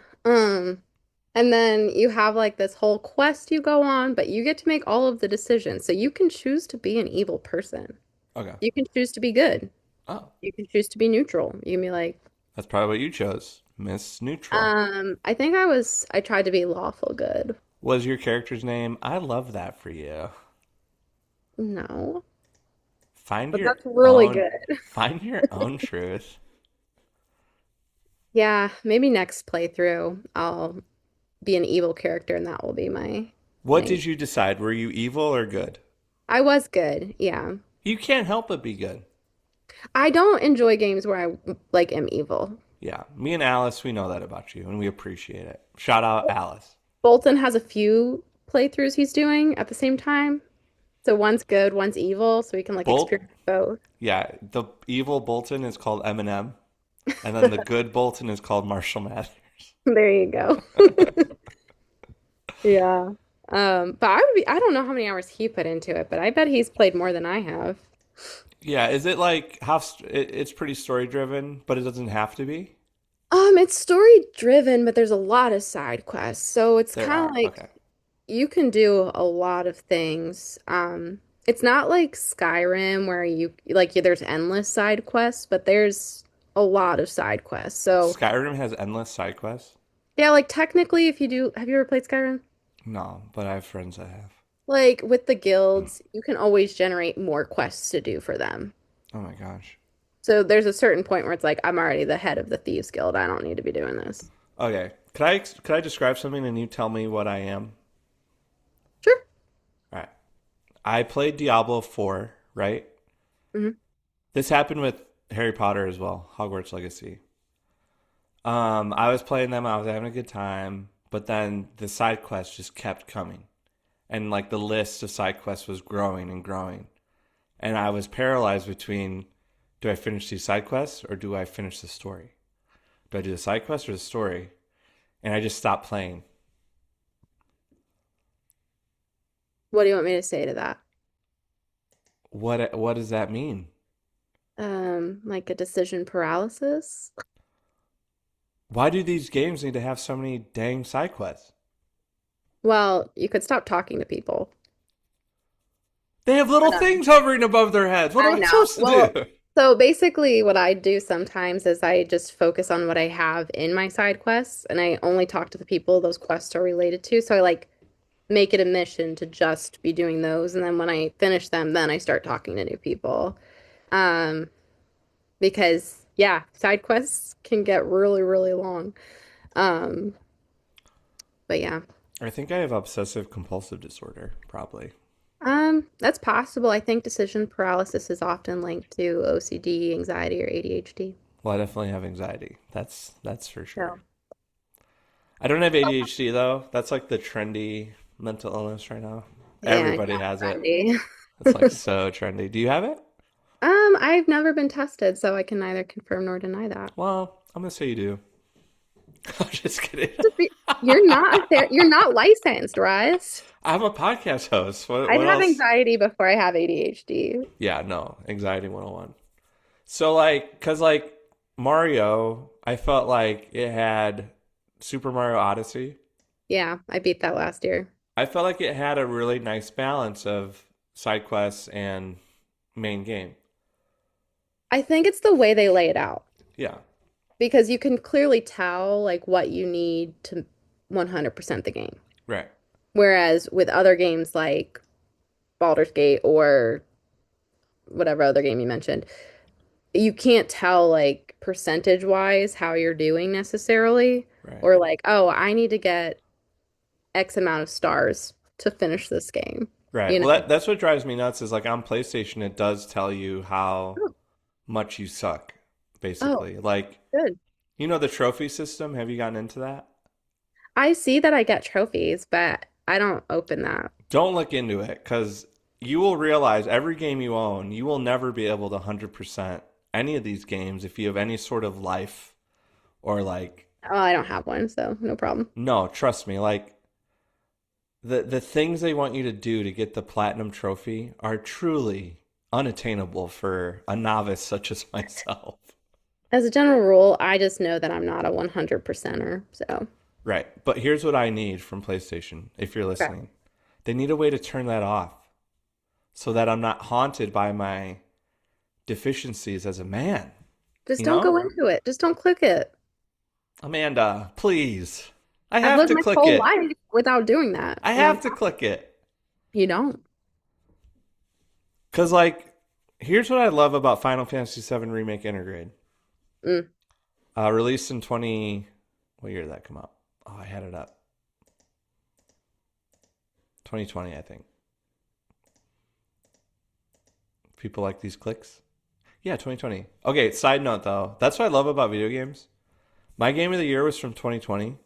And then you have like this whole quest you go on, but you get to make all of the decisions. So you can choose to be an evil person. Okay. You can choose to be good. Oh, You can choose to be neutral. You can be like, that's probably what you chose. Miss Neutral. I think I tried to be lawful good. Was your character's name? I love that for you. No, Find but your that's really own good. find your own truth. Yeah, maybe next playthrough I'll be an evil character and that will be What my did you decide? Were you evil or good? I was good. Yeah. You can't help but be good. I don't enjoy games where I like am evil. Yeah. Me and Alice, we know that about you and we appreciate it. Shout out Alice. Bolton has a few playthroughs he's doing at the same time. So one's good, one's evil, so we can like Bolt experience both. Yeah, the evil Bolton is called Eminem, and then the good Bolton is called Marshall Mathers. There you go. Yeah. But I don't know how many hours he put into it, but I bet he's played more than I have. Yeah, is it like it's pretty story driven, but it doesn't have to be? It's story driven, but there's a lot of side quests. So it's There kind of are. like Okay. you can do a lot of things. It's not like Skyrim where there's endless side quests, but there's a lot of side quests. So Skyrim has endless side quests? yeah, like technically if you do, have you ever played Skyrim? No, but I have friends that have. Like with the guilds, you can always generate more quests to do for them. Oh my gosh. So there's a certain point where it's like, I'm already the head of the Thieves Guild. I don't need to be doing this. Okay. Could I describe something and you tell me what I am? Sure. All right. I played Diablo 4, right? Hmm. This happened with Harry Potter as well, Hogwarts Legacy. I was playing them, I was having a good time, but then the side quests just kept coming. And like the list of side quests was growing and growing. And I was paralyzed between, do I finish these side quests or do I finish the story? Do I do the side quest or the story? And I just stopped playing. What do you want me to say to that? What does that mean? Like a decision paralysis? Why do these games need to have so many dang side quests? Well, you could stop talking to people. They have I little know. things hovering above their heads. What am I I know. supposed to Well, do? so basically, what I do sometimes is I just focus on what I have in my side quests, and I only talk to the people those quests are related to. So I like make it a mission to just be doing those, and then when I finish them, then I start talking to new people. Um, because yeah, side quests can get really, really long. Um, but yeah. I think I have obsessive compulsive disorder, probably. That's possible. I think decision paralysis is often linked to OCD, anxiety, or ADHD. Well, I definitely have anxiety. That's for sure. So, I don't have ADHD though. That's like the trendy mental illness right now. yeah, Everybody yeah, has it. trendy. It's like so trendy. Do you have it? I've never been tested, so I can neither confirm nor deny that. Well, I'm gonna say you do. I'm just kidding. You're not you're not licensed, Russ. I'm a podcast host. What I'd what have else? anxiety before I have ADHD. Yeah, no, anxiety 101. So like, cause like Mario, I felt like it had Super Mario Odyssey. Yeah, I beat that last year. I felt like it had a really nice balance of side quests and main game. I think it's the way they lay it out Yeah, because you can clearly tell like what you need to 100% the game. right, Whereas with other games like Baldur's Gate or whatever other game you mentioned, you can't tell like percentage wise how you're doing necessarily, right, or like, oh, I need to get X amount of stars to finish this game, right. you Well, know? that's what drives me nuts. Is like on PlayStation, it does tell you how Oh, much you suck, oh, basically. Like good. you know the trophy system. Have you gotten into that? I see that I get trophies, but I don't open that. Don't look into it because you will realize every game you own, you will never be able to 100% any of these games if you have any sort of life or like, Oh, I don't have one, so no problem. no, trust me, like the things they want you to do to get the platinum trophy are truly unattainable for a novice such as myself. As a general rule, I just know that I'm not a 100%er, so. Right. But here's what I need from PlayStation if you're Okay. listening. They need a way to turn that off so that I'm not haunted by my deficiencies as a man, Just you don't know? go into it. Just don't click it. Amanda, please. I I've have lived to my click whole it. life without doing that, I and have to click it. you don't. Cuz like here's what I love about Final Fantasy VII Remake Intergrade. Mm. Released in 20 what year did that come out? Oh, I had it up. 2020, I think. People like these clicks? Yeah, 2020. Okay, side note though. That's what I love about video games. My game of the year was from 2020.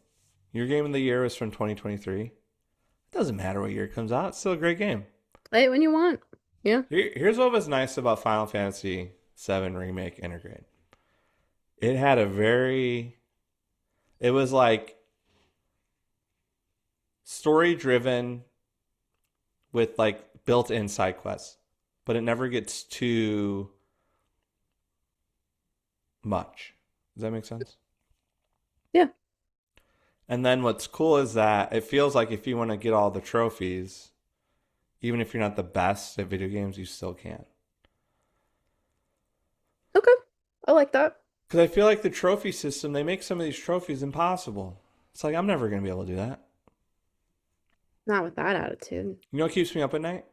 Your game of the year was from 2023. It doesn't matter what year it comes out. It's still a great game. Play it when you want. Yeah. Here's what was nice about Final Fantasy VII Remake Intergrade. It had a very, it was like story driven with like built in side quests. but it never gets too much. Does that make sense? Yeah. And then what's cool is that it feels like if you want to get all the trophies, even if you're not the best at video games, you still can. Okay. I like that. Because I feel like the trophy system, they make some of these trophies impossible. It's like, I'm never going to be able to do that. Not with that attitude. You know what keeps me up at night?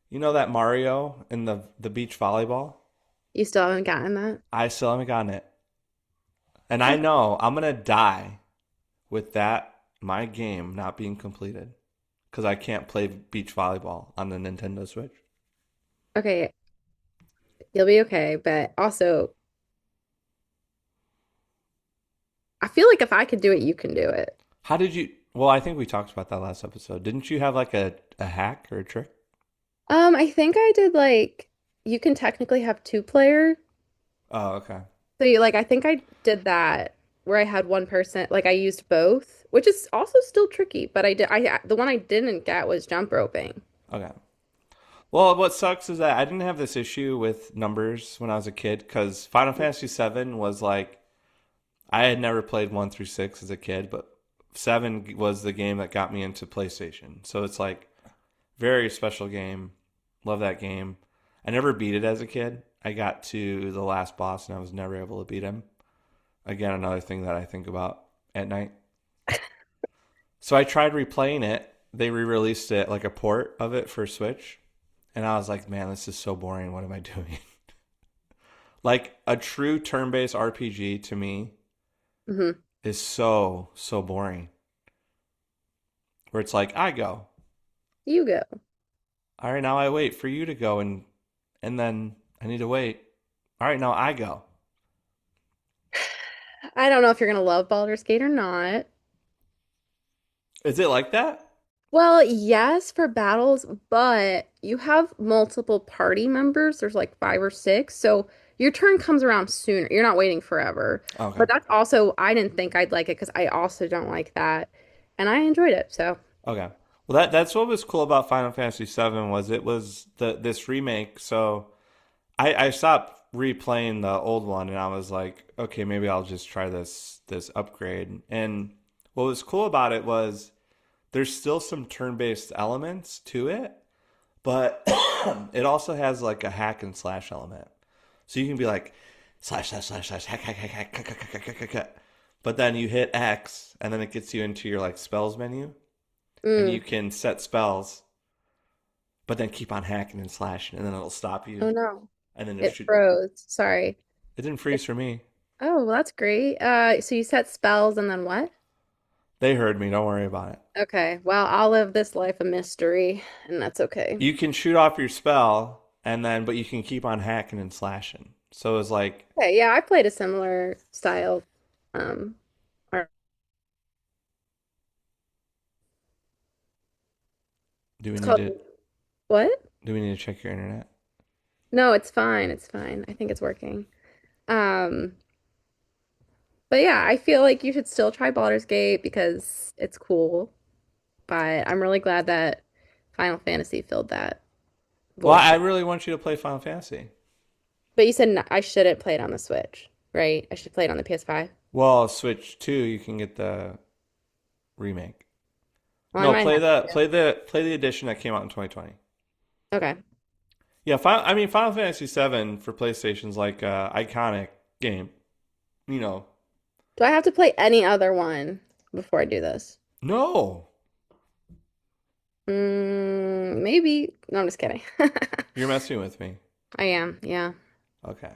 You know that Mario and the beach volleyball? You still haven't gotten that? I still haven't gotten it. And I Okay. know I'm going to die with that, my game not being completed. Because I can't play beach volleyball on the Nintendo Switch. Okay, you'll be okay, but also I feel like if I could do it, you can do it. How did you? Well, I think we talked about that last episode. Didn't you have like a hack or a trick? I think I did like you can technically have two player. Oh, okay. So you like I think I did that where I had one person like I used both, which is also still tricky, but I the one I didn't get was jump roping. Okay. Well, what sucks is that I didn't have this issue with numbers when I was a kid because Final Fantasy VII was like I had never played 1 through 6 as a kid, but 7 was the game that got me into PlayStation. So it's like very special game. Love that game. I never beat it as a kid. I got to the last boss and I was never able to beat him. Again, another thing that I think about at night. So I tried replaying it. They re-released it like a port of it for Switch, and I was like, "Man, this is so boring. What am I doing?" Like a true turn-based RPG to me Hmm. is so boring. Where it's like, I go. You go. All right, now I wait for you to go and then I need to wait. All right, now I go. I don't know if you're gonna love Baldur's Gate or not. Is it like that? Well, yes, for battles, but you have multiple party members. There's like five or six. So your turn comes around sooner. You're not waiting forever. Okay. But that's also, I didn't think I'd like it because I also don't like that. And I enjoyed it. So, Okay. Well, that's what was cool about Final Fantasy VII was it was this remake. So I stopped replaying the old one and I was like, okay, maybe I'll just try this upgrade. And what was cool about it was there's still some turn-based elements to it, but it also has like a hack and slash element. So you can be like slash hack. But then you hit X and then it gets you into your like spells menu and you mm. can set spells, but then keep on hacking and slashing and then it'll stop you Oh no, and then it'll it shoot. froze. Sorry. It didn't It, freeze for me. oh, well, that's great. So you set spells and then what? They heard me. Don't worry about it. Okay. Well, I'll live this life of mystery, and that's okay. You can shoot off your spell, and then but you can keep on hacking and slashing. So it's like, Okay, yeah, I played a similar style. Um, art. do we It's need called to what? do we need to check your internet? No, it's fine. It's fine. I think it's working. Um, but yeah, I feel like you should still try Baldur's Gate because it's cool. But I'm really glad that Final Fantasy filled that Well, void I for. really want you to play Final Fantasy. But you said I shouldn't play it on the Switch, right? I should play it on the PS5. Well, Switch 2, you can get the remake. Well, I No, might play have the to. play the edition that came out in 2020. Okay. Yeah, I mean Final Fantasy 7 for PlayStation's like iconic game. You know. Do I have to play any other one before I do this? No. Maybe. No, I'm just kidding. You're messing with me. I am. Yeah. Okay.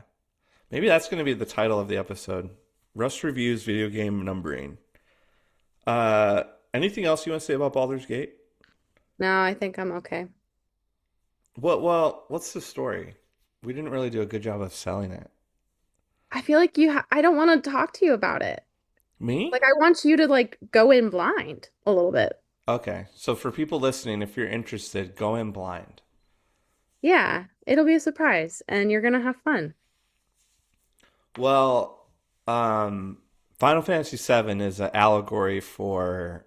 Maybe that's going to be the title of the episode. Rust reviews video game numbering. Uh, anything else you want to say about Baldur's Gate? No, I think I'm okay. What? Well, what's the story? We didn't really do a good job of selling it. I feel like I don't want to talk to you about it. Me? Like I want you to like go in blind a little bit. Okay. So for people listening, if you're interested, go in blind. Yeah, it'll be a surprise and you're gonna have fun. Well, Final Fantasy VII is an allegory for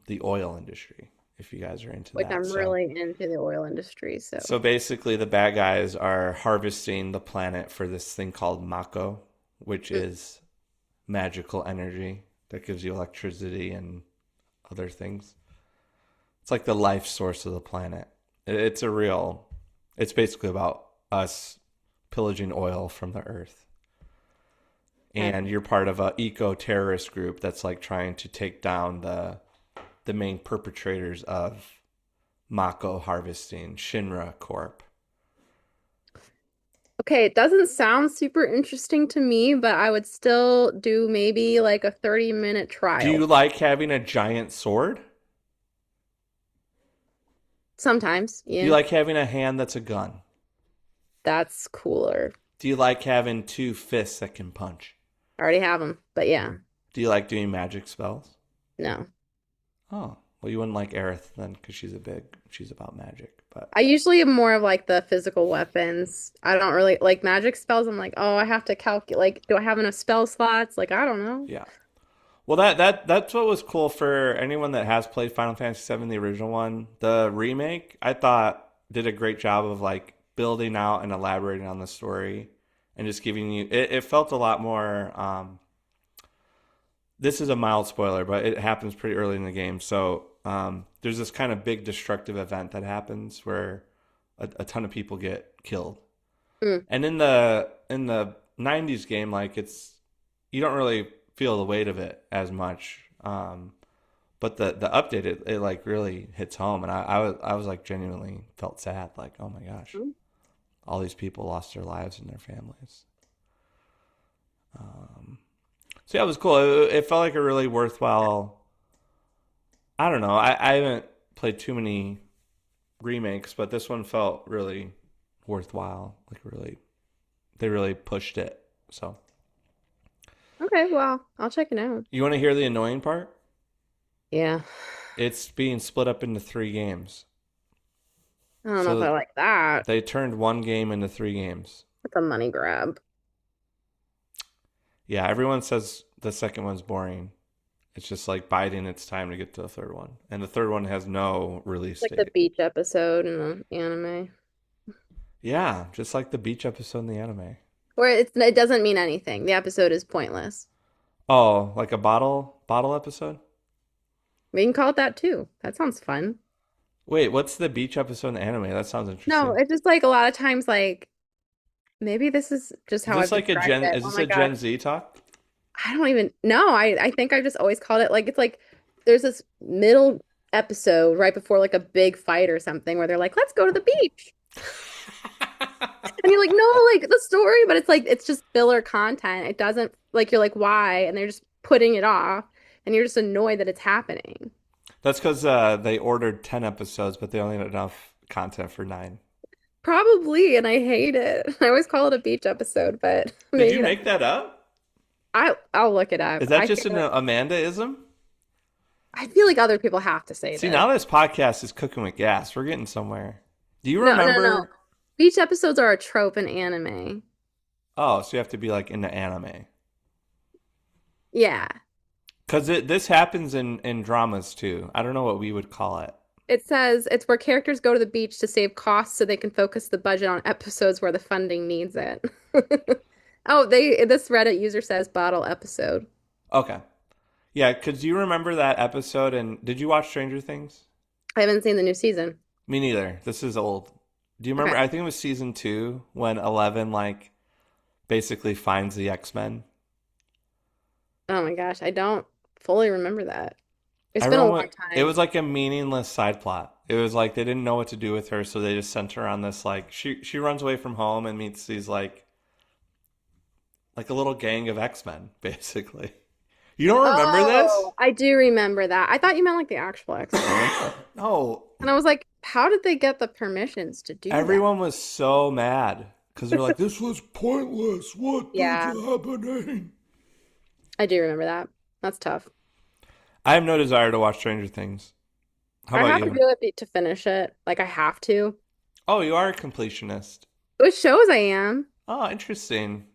the oil industry. if you guys are into Which that. I'm So really into the oil industry, so. so basically the bad guys are harvesting the planet for this thing called Mako, which Mm. is magical energy that gives you electricity and other things. It's like the life source of the planet. It's a real, it's basically about us pillaging oil from the earth. Okay. And you're part of a eco terrorist group that's like trying to take down the main perpetrators of Mako harvesting, Shinra Corp. Okay, it doesn't sound super interesting to me, but I would still do maybe like a 30-minute Do you trial. like having a giant sword? Sometimes, Do you yeah. like having a hand that's a gun? That's cooler. Do you like having two fists that can punch? I already have them, but yeah, Do you like doing magic spells? no. Oh, well, you wouldn't like Aerith then because she's about magic. But I usually am more of like the physical weapons. I don't really like magic spells. I'm like, oh, I have to calculate. Like, do I have enough spell slots? Like, I don't know. yeah, well, that's what was cool for anyone that has played Final Fantasy VII, the original one. The remake, I thought, did a great job of like building out and elaborating on the story, and just giving you. It felt a lot more. This is a mild spoiler, but it happens pretty early in the game. So there's this kind of big destructive event that happens where a ton of people get killed, Mm, and in the '90s game, like it's you don't really feel the weight of it as much. But the update, it like really hits home, and I was like genuinely felt sad, like oh my gosh, mm. all these people lost their lives and their families. So yeah, it was cool. It felt like a really worthwhile. I don't know. I haven't played too many remakes, but this one felt really worthwhile. Like really, they really pushed it. So Okay, well, I'll check it out. you want to hear the annoying part? Yeah. It's being split up into three games. I don't know if I So like that. they turned one game into three games. It's a money grab. Yeah, everyone says the second one's boring. It's just like biding its time to get to the third one. And the third one has no release Like the date. beach episode in the anime. Yeah, just like the beach episode in the anime. Where it doesn't mean anything. The episode is pointless. Oh, like a bottle episode? We can call it that too. That sounds fun. Wait, what's the beach episode in the anime? That sounds No, interesting. it's just like a lot of times like maybe this is just how I've described it. Is Oh this my a gosh. Gen Z talk? I don't even know. I think I've just always called it like it's like there's this middle episode right before like a big fight or something where they're like, let's go to the beach. And you're like, no, like the story, but it's like it's just filler content. It doesn't like you're like, why? And they're just putting it off and you're just annoyed that it's happening. That's because they ordered 10 episodes, but they only had enough content for 9. Probably, and I hate it. I always call it a beach episode, but Did you maybe that's make that up? I'll look it up. Is that just an Amandaism? I feel like other people have to say See, this. now this podcast is cooking with gas. We're getting somewhere. Do you No, no, no. remember? Beach episodes are a trope in anime. Oh, so you have to be like into anime. Yeah. Because this happens in dramas too. I don't know what we would call it. It says it's where characters go to the beach to save costs so they can focus the budget on episodes where the funding needs it. Oh, this Reddit user says bottle episode. Okay. Yeah, because you remember that episode and did you watch Stranger Things? I haven't seen the new season. Me neither. This is old. Do you remember? Okay. I think it was season 2 when 11 like basically finds the X-Men. Oh my gosh, I don't fully remember that. It's been a Everyone long went, it time. was like a meaningless side plot. It was like they didn't know what to do with her, so they just sent her on this like she runs away from home and meets these like a little gang of X-Men basically. You don't remember this? Oh, I do remember that. I thought you meant like the actual X-Men. No. And I was like, how did they get the permissions to do that? Everyone was so mad because they're like, "This was pointless. What is Yeah, happening?" I do remember that. That's tough. I have no desire to watch Stranger Things. How I about have to you? do it to finish it. Like I have to. Oh, you are a completionist. Which shows I am. Oh, interesting.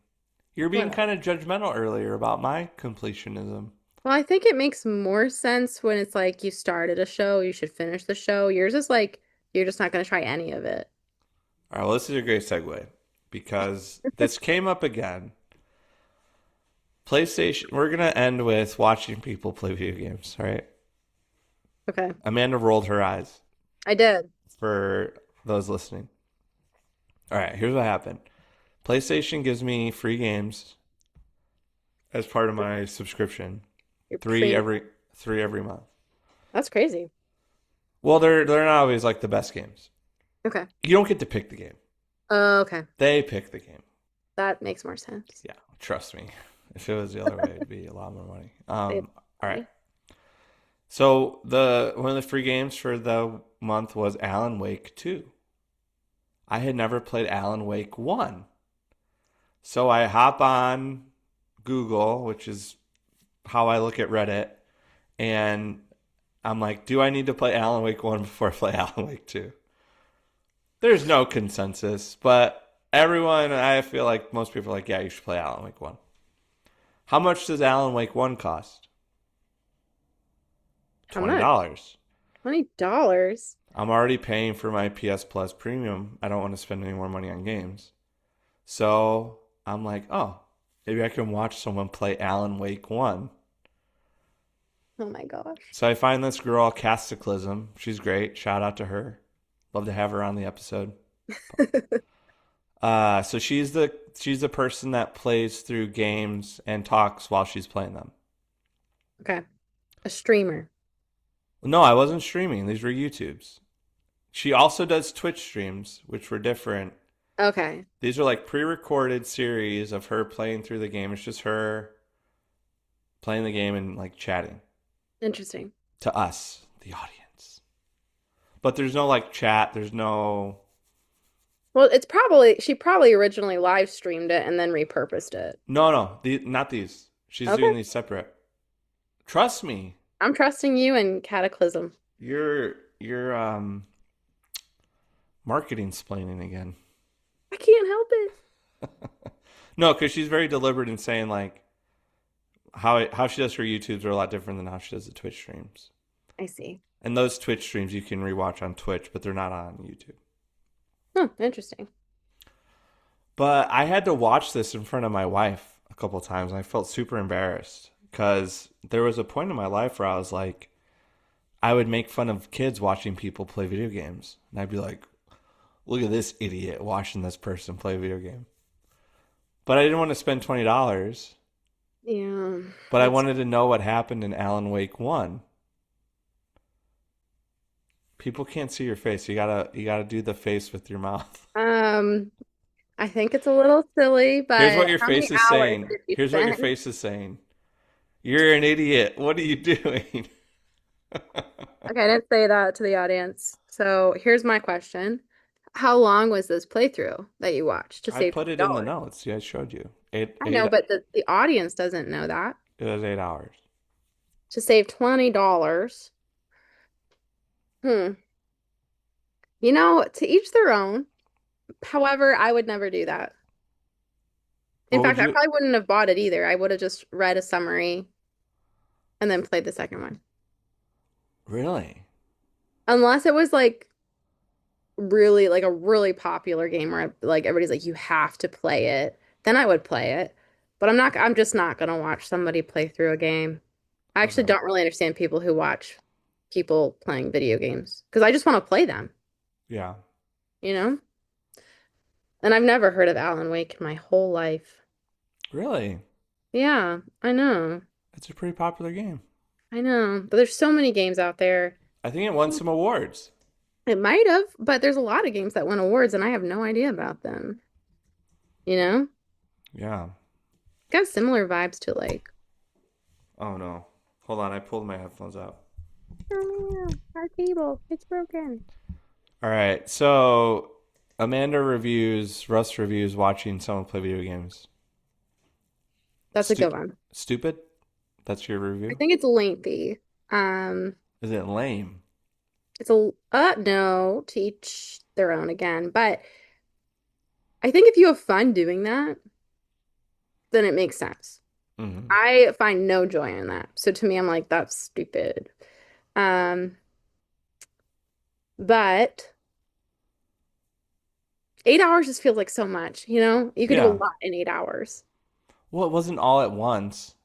You're being What? kind of judgmental earlier about my completionism. Well, I think it makes more sense when it's like you started a show, you should finish the show. Yours is like you're just not going to try any of it. All right, well, this is a great segue because this came up again. PlayStation, we're going to end with watching people play video games, all right? Okay. Amanda rolled her eyes I did. for those listening. All right, here's what happened. PlayStation gives me free games as part of my subscription. You're Three premium. every three every month. That's crazy. Well, they're not always like the best games. Okay. You don't get to pick the game. Okay. They pick the game. That makes more sense. Yeah, trust me. If it was the other way, it'd be a lot more money. They All right. So the one of the free games for the month was Alan Wake 2. I had never played Alan Wake 1. So I hop on Google, which is how I look at Reddit, and I'm like, do I need to play Alan Wake 1 before I play Alan Wake 2? There's no consensus, but everyone, I feel like most people are like, yeah, you should play Alan Wake 1. How much does Alan Wake 1 cost? How much? $20. $20. I'm already paying for my PS Plus premium. I don't want to spend any more money on games. So I'm like, oh, maybe I can watch someone play Alan Wake 1. Oh my gosh. So I find this girl, Casticlism. She's great. Shout out to her. Love to have her on the episode. So she's the person that plays through games and talks while she's playing them. Okay. A streamer. No, I wasn't streaming. These were YouTubes. She also does Twitch streams, which were different. Okay. These are like pre-recorded series of her playing through the game. It's just her playing the game and like chatting Interesting. to us, the audience. But there's no like chat. There's no. Well, she probably originally live streamed it and then repurposed it. No. Not these. She's Okay. doing these separate. Trust me. I'm trusting you and Cataclysm. You're marketing splaining again. I can't help it. No, because she's very deliberate in saying like how she does her YouTubes are a lot different than how she does the Twitch streams. I see. And those Twitch streams you can rewatch on Twitch, but they're not on YouTube. Huh, interesting. But I had to watch this in front of my wife a couple times, and I felt super embarrassed because there was a point in my life where I was like, I would make fun of kids watching people play video games, and I'd be like, "Look at this idiot watching this person play a video game." But I didn't want to spend $20. Yeah, But I that's wanted to know what happened in Alan Wake 1. People can't see your face. You gotta do the face with your mouth. um I think it's a little silly, Here's but what your how many face is hours saying. did you Here's what your spend? face is saying. You're an idiot. What are you doing? Okay, I didn't say that to the audience. So here's my question. How long was this playthrough that you watched to I save put it in the $20? notes. Yeah, I showed you. Eight I eight know, but the audience doesn't know that. it was 8 hours. To save $20. Hmm. To each their own. However, I would never do that. In What would fact, I you probably wouldn't have bought it either. I would have just read a summary and then played the second one. really? Unless it was like a really popular game where like everybody's like you have to play it, then I would play it. But I'm just not gonna watch somebody play through a game. I actually Okay. don't really understand people who watch people playing video games because I just want to play them, Yeah. you know? And I've never heard of Alan Wake in my whole life. Really? Yeah, I know. It's a pretty popular game. I know. But there's so many games out there. I think it won some awards. It might have, but there's a lot of games that win awards and I have no idea about them. You know? Yeah. Got similar vibes to like, Oh no. Hold on, I pulled my headphones out. oh no, our cable, it's broken. All right. So Russ reviews watching someone play video games. That's a Stu- good one. Stupid? That's your I review? think it's lengthy. Is it lame? It's a no, to each their own again. But I think if you have fun doing that, then it makes sense. Hmm. I find no joy in that. So to me, I'm like, that's stupid. Um, but 8 hours just feels like so much, you know? You could do a Yeah. lot in 8 hours. Well, it wasn't all at once.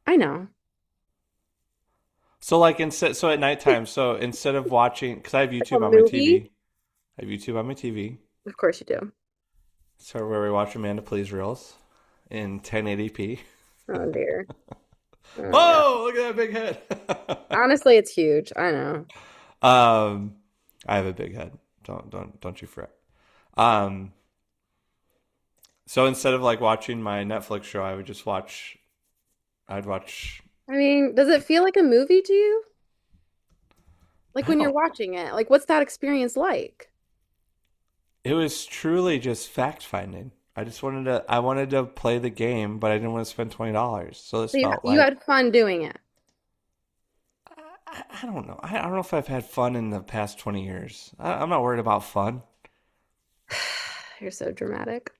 I know. So like instead, so at nighttime, so instead of watching, because I have Like a YouTube on my movie? TV, I have YouTube on my TV. Of course you do. So where we watch Amanda Please reels in 1080p. Oh dear. Oh God. Whoa! Look at that big head. Honestly, it's huge. I know. um, I have a big head. Don't you fret. Um, so instead of like watching my Netflix show, I would just watch. I'd watch. I mean, does it feel like a movie to you? Like I when you're don't. watching it, like what's that experience like? It was truly just fact finding. I just wanted to. I wanted to play the game, but I didn't want to spend $20. So this So you felt you like had fun doing it. I don't know. I don't know if I've had fun in the past 20 years. I'm not worried about fun. You're so dramatic.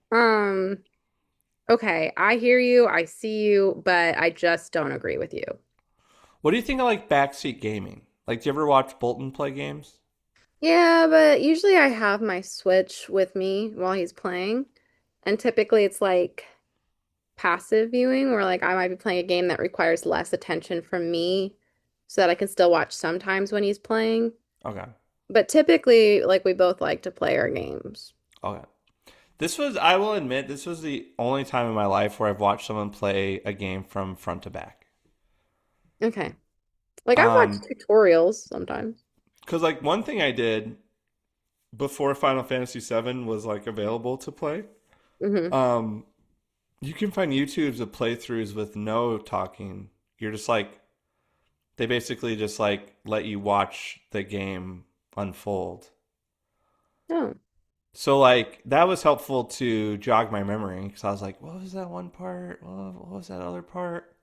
Okay, I hear you, I see you, but I just don't agree with you. What do you think of like backseat gaming? Like, do you ever watch Bolton play games? Yeah, but usually I have my Switch with me while he's playing. And typically it's like passive viewing where like I might be playing a game that requires less attention from me so that I can still watch sometimes when he's playing. Okay. But typically, like we both like to play our games. Okay. This was, I will admit, this was the only time in my life where I've watched someone play a game from front to back. Okay. Like I've watched Um, tutorials sometimes. because like one thing I did before Final Fantasy VII was like available to play. Hmm. Um, you can find YouTubes of playthroughs with no talking. You're just like they basically just like let you watch the game unfold. Oh. So like that was helpful to jog my memory because I was like, what was that one part? What was that other part?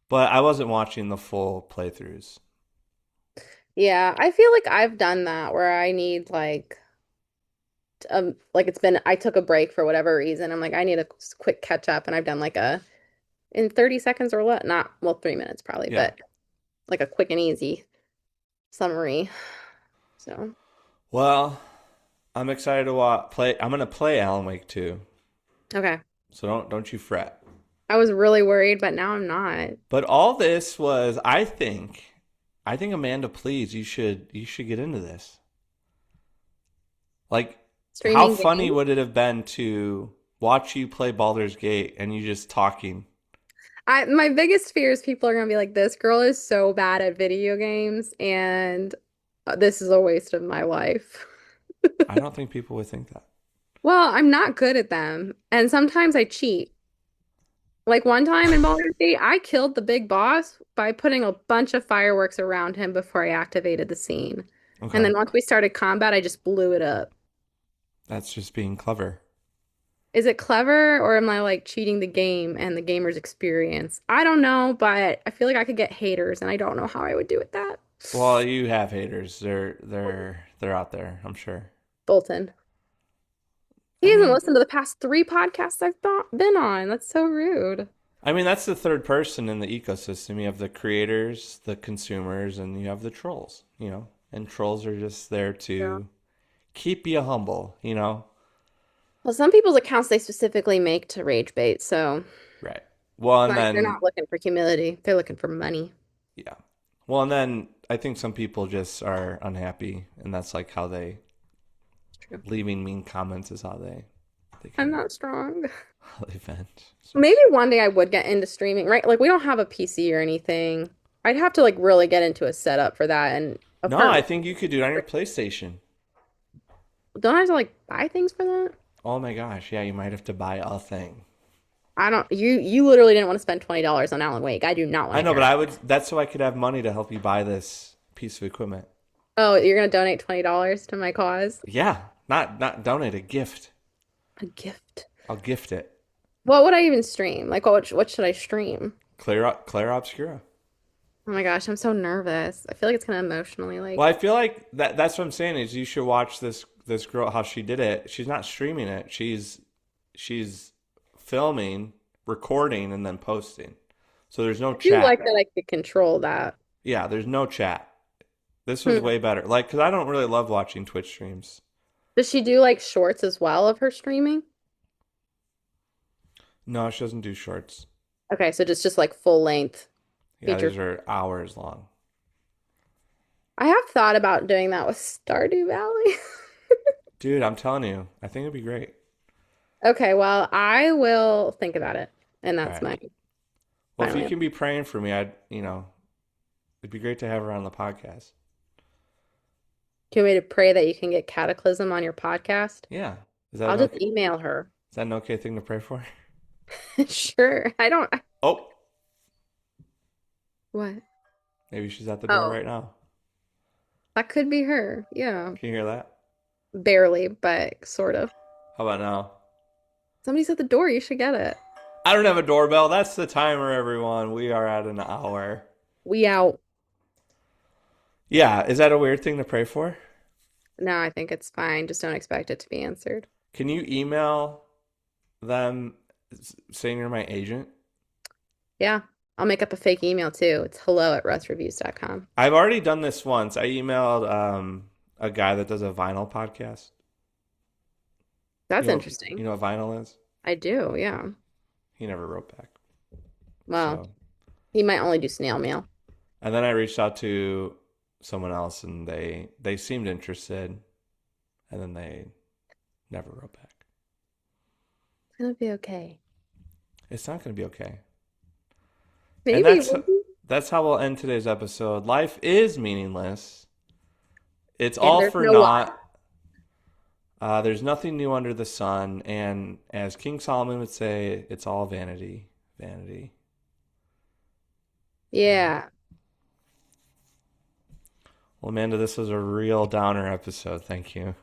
But I wasn't watching the full playthroughs. Yeah, I feel like I've done that where I need like it's been I took a break for whatever reason. I'm like I need a quick catch up and I've done like a in 30 seconds or what? Not well 3 minutes probably, Yeah. but like a quick and easy summary. So, Well, I'm excited to play. I'm gonna play Alan Wake 2, okay. so don't you fret. I was really worried, but now I'm not. But all this was, I think Amanda, please, you should get into this. Like, how Streaming funny games. would it have been to watch you play Baldur's Gate and you just talking? I my biggest fear is people are gonna be like, this girl is so bad at video games and this is a waste of my life. I don't think people would think that. Well, I'm not good at them, and sometimes I cheat. Like one time in Baldur's Gate, I killed the big boss by putting a bunch of fireworks around him before I activated the scene. And Okay, then once we started combat, I just blew it up. that's just being clever. Is it clever or am I like cheating the game and the gamer's experience? I don't know, but I feel like I could get haters and I don't know how I would do with that. Well, you have haters. They're out there. I'm sure. Bolton. I He hasn't mean, listened to the past three podcasts been on. That's so rude. that's the third person in the ecosystem. You have the creators, the consumers, and you have the trolls. And trolls are just there Yeah. to keep you humble. Well, some people's accounts they specifically make to rage bait, so Right. Well, and they're then not looking for humility. They're looking for money. yeah. Well, and then I think some people just are unhappy, and that's like how they It's true. leaving mean comments is how they I'm can not strong. how they vent. So Maybe one day I would get into streaming, right? Like we don't have a PC or anything. I'd have to like really get into a setup for that and no, I apartment. think you could do it on your PlayStation. Don't I have to like buy things for that? Oh my gosh, yeah, you might have to buy a thing. I don't you literally didn't want to spend $20 on Alan Wake. I do not want I to know, hear but it. I would. That's so I could have money to help you buy this piece of equipment. Oh, you're gonna donate $20 to my cause? Yeah, not donate a gift. A gift. I'll gift it. What would I even stream? Like what should I stream? Clear Obscura. Oh my gosh, I'm so nervous. I feel like it's gonna emotionally Well, I like feel like that's what I'm saying is you should watch this girl how she did it. She's not streaming it. She's filming recording and then posting. So there's no I do like chat. that I could control that. Yeah, there's no chat. This was Hmm. way better. Like, because I don't really love watching Twitch streams. Does she do like shorts as well of her streaming? No, she doesn't do shorts. Okay, so just like full length Yeah, feature. these are hours long. I have thought about doing that with Stardew Valley. Dude, I'm telling you, I think it'd be great. Okay, well, I will think about it. And All that's right. my Well, if you finally. can be praying for me, it'd be great to have her on the podcast. Can you want me to pray that you can get Cataclysm on your podcast? Yeah. Is that I'll an just okay? email her. Is that an okay thing to pray for? Sure. I don't. Oh, What? maybe she's at the door Oh, right now. that could be her. Yeah. Can you hear that? Barely, but sort of. How about now? Somebody's at the door. You should get it. I don't have a doorbell. That's the timer, everyone. We are at an hour. We out. Yeah, is that a weird thing to pray for? No, I think it's fine. Just don't expect it to be answered. Can you email them saying you're my agent? Yeah. I'll make up a fake email too. It's hello@russreviews.com. I've already done this once. I emailed a guy that does a vinyl podcast. That's You interesting. know what vinyl is? I do. Yeah. He never wrote back. Well, So, he might only do snail mail. and then I reached out to someone else, and they seemed interested, and then they never wrote back. It's gonna be okay. It's not going to be okay. And Maybe. We'll be- that's how we'll end today's episode. Life is meaningless. It's And all there's for no why. naught. There's nothing new under the sun, and as King Solomon would say, it's all vanity, vanity. Yeah. Well, Amanda, this was a real downer episode. Thank you.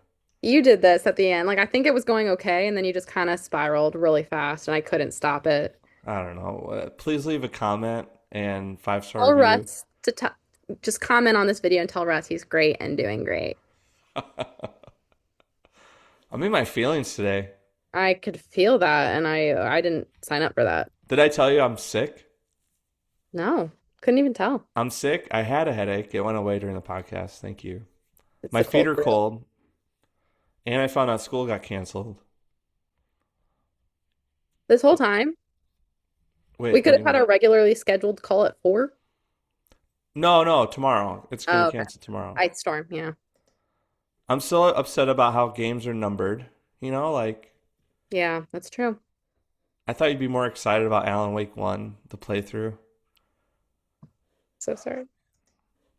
You did this at the end. Like, I think it was going okay, and then you just kind of spiraled really fast, and I couldn't stop it. I don't know. Please leave a comment and 5-star Tell review. Russ to just comment on this video and tell Russ he's great and doing great. I'm in my feelings today. I could feel that, and I didn't sign up for that. Did I tell you I'm sick? No, couldn't even tell. I'm sick. I had a headache. It went away during the podcast. Thank you. It's My the feet cold are brew. cold, and I found out school got canceled. This whole time, we Wait, could what do have you had mean? a regularly scheduled call at 4. No, no, tomorrow. It's Oh, getting okay. canceled tomorrow. Ice storm, yeah. I'm still upset about how games are numbered. Like Yeah, that's true. I thought you'd be more excited about Alan Wake 1, the playthrough. So sorry.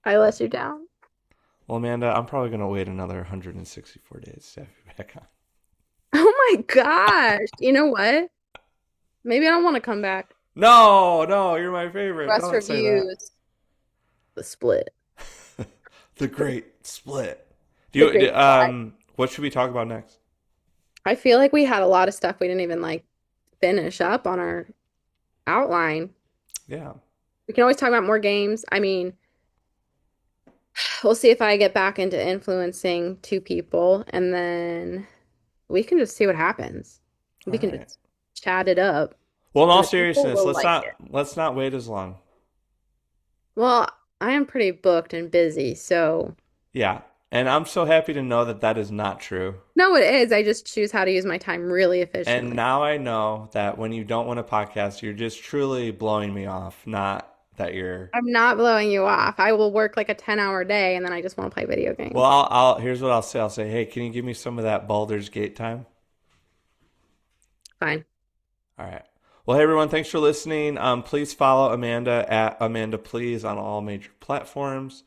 I let you down. Well, Amanda, I'm probably going to wait another 164 days to have you back on. Oh my gosh. You know what? Maybe I don't want to come back. No, no, you're my favorite. Russ Don't say that. reviews the split. The great split. The great split. What should we talk about next? I feel like we had a lot of stuff we didn't even like finish up on our outline. Yeah. We can always talk about more games. I mean, we'll see if I get back into influencing 2 people, and then we can just see what happens. All We can right. just chat it up, Well, in and all the people seriousness, will like it. let's not wait as long. Well, I am pretty booked and busy, so Yeah. And I'm so happy to know that that is not true. no, it is. I just choose how to use my time really And efficiently. now I know that when you don't want a podcast, you're just truly blowing me off, not that you're. I'm not blowing you off. I will work like a 10-hour day and then I just want to play video Well, games. here's what I'll say. I'll say, hey, can you give me some of that Baldur's Gate time? Fine. All right. Well, hey everyone, thanks for listening. Please follow Amanda at uhmandaplz on all major platforms.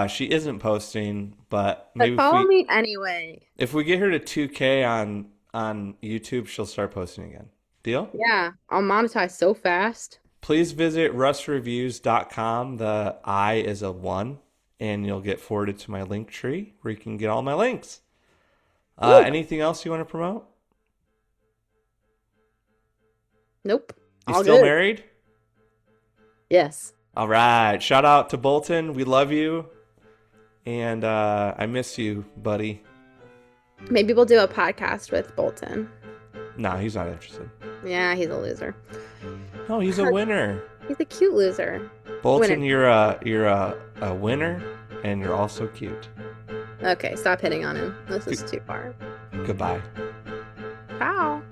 She isn't posting, but But maybe follow me anyway. if we get her to 2K on YouTube, she'll start posting again. Deal? Yeah, I'll monetize so fast. Please visit russreviews.com. The I is a 1, and you'll get forwarded to my link tree where you can get all my links. Woo. Anything else you want to promote? Nope. You All still good. married? Yes. All right. Shout out to Bolton. We love you. And I miss you, buddy. Maybe we'll do a podcast with Bolton. No, he's not interested. Yeah, he's a loser. No, he's a winner. He's a cute loser. Bolton, Winner. you're a winner, and you're also cute. Okay, stop hitting on him. This is G- too far. Goodbye. Ciao.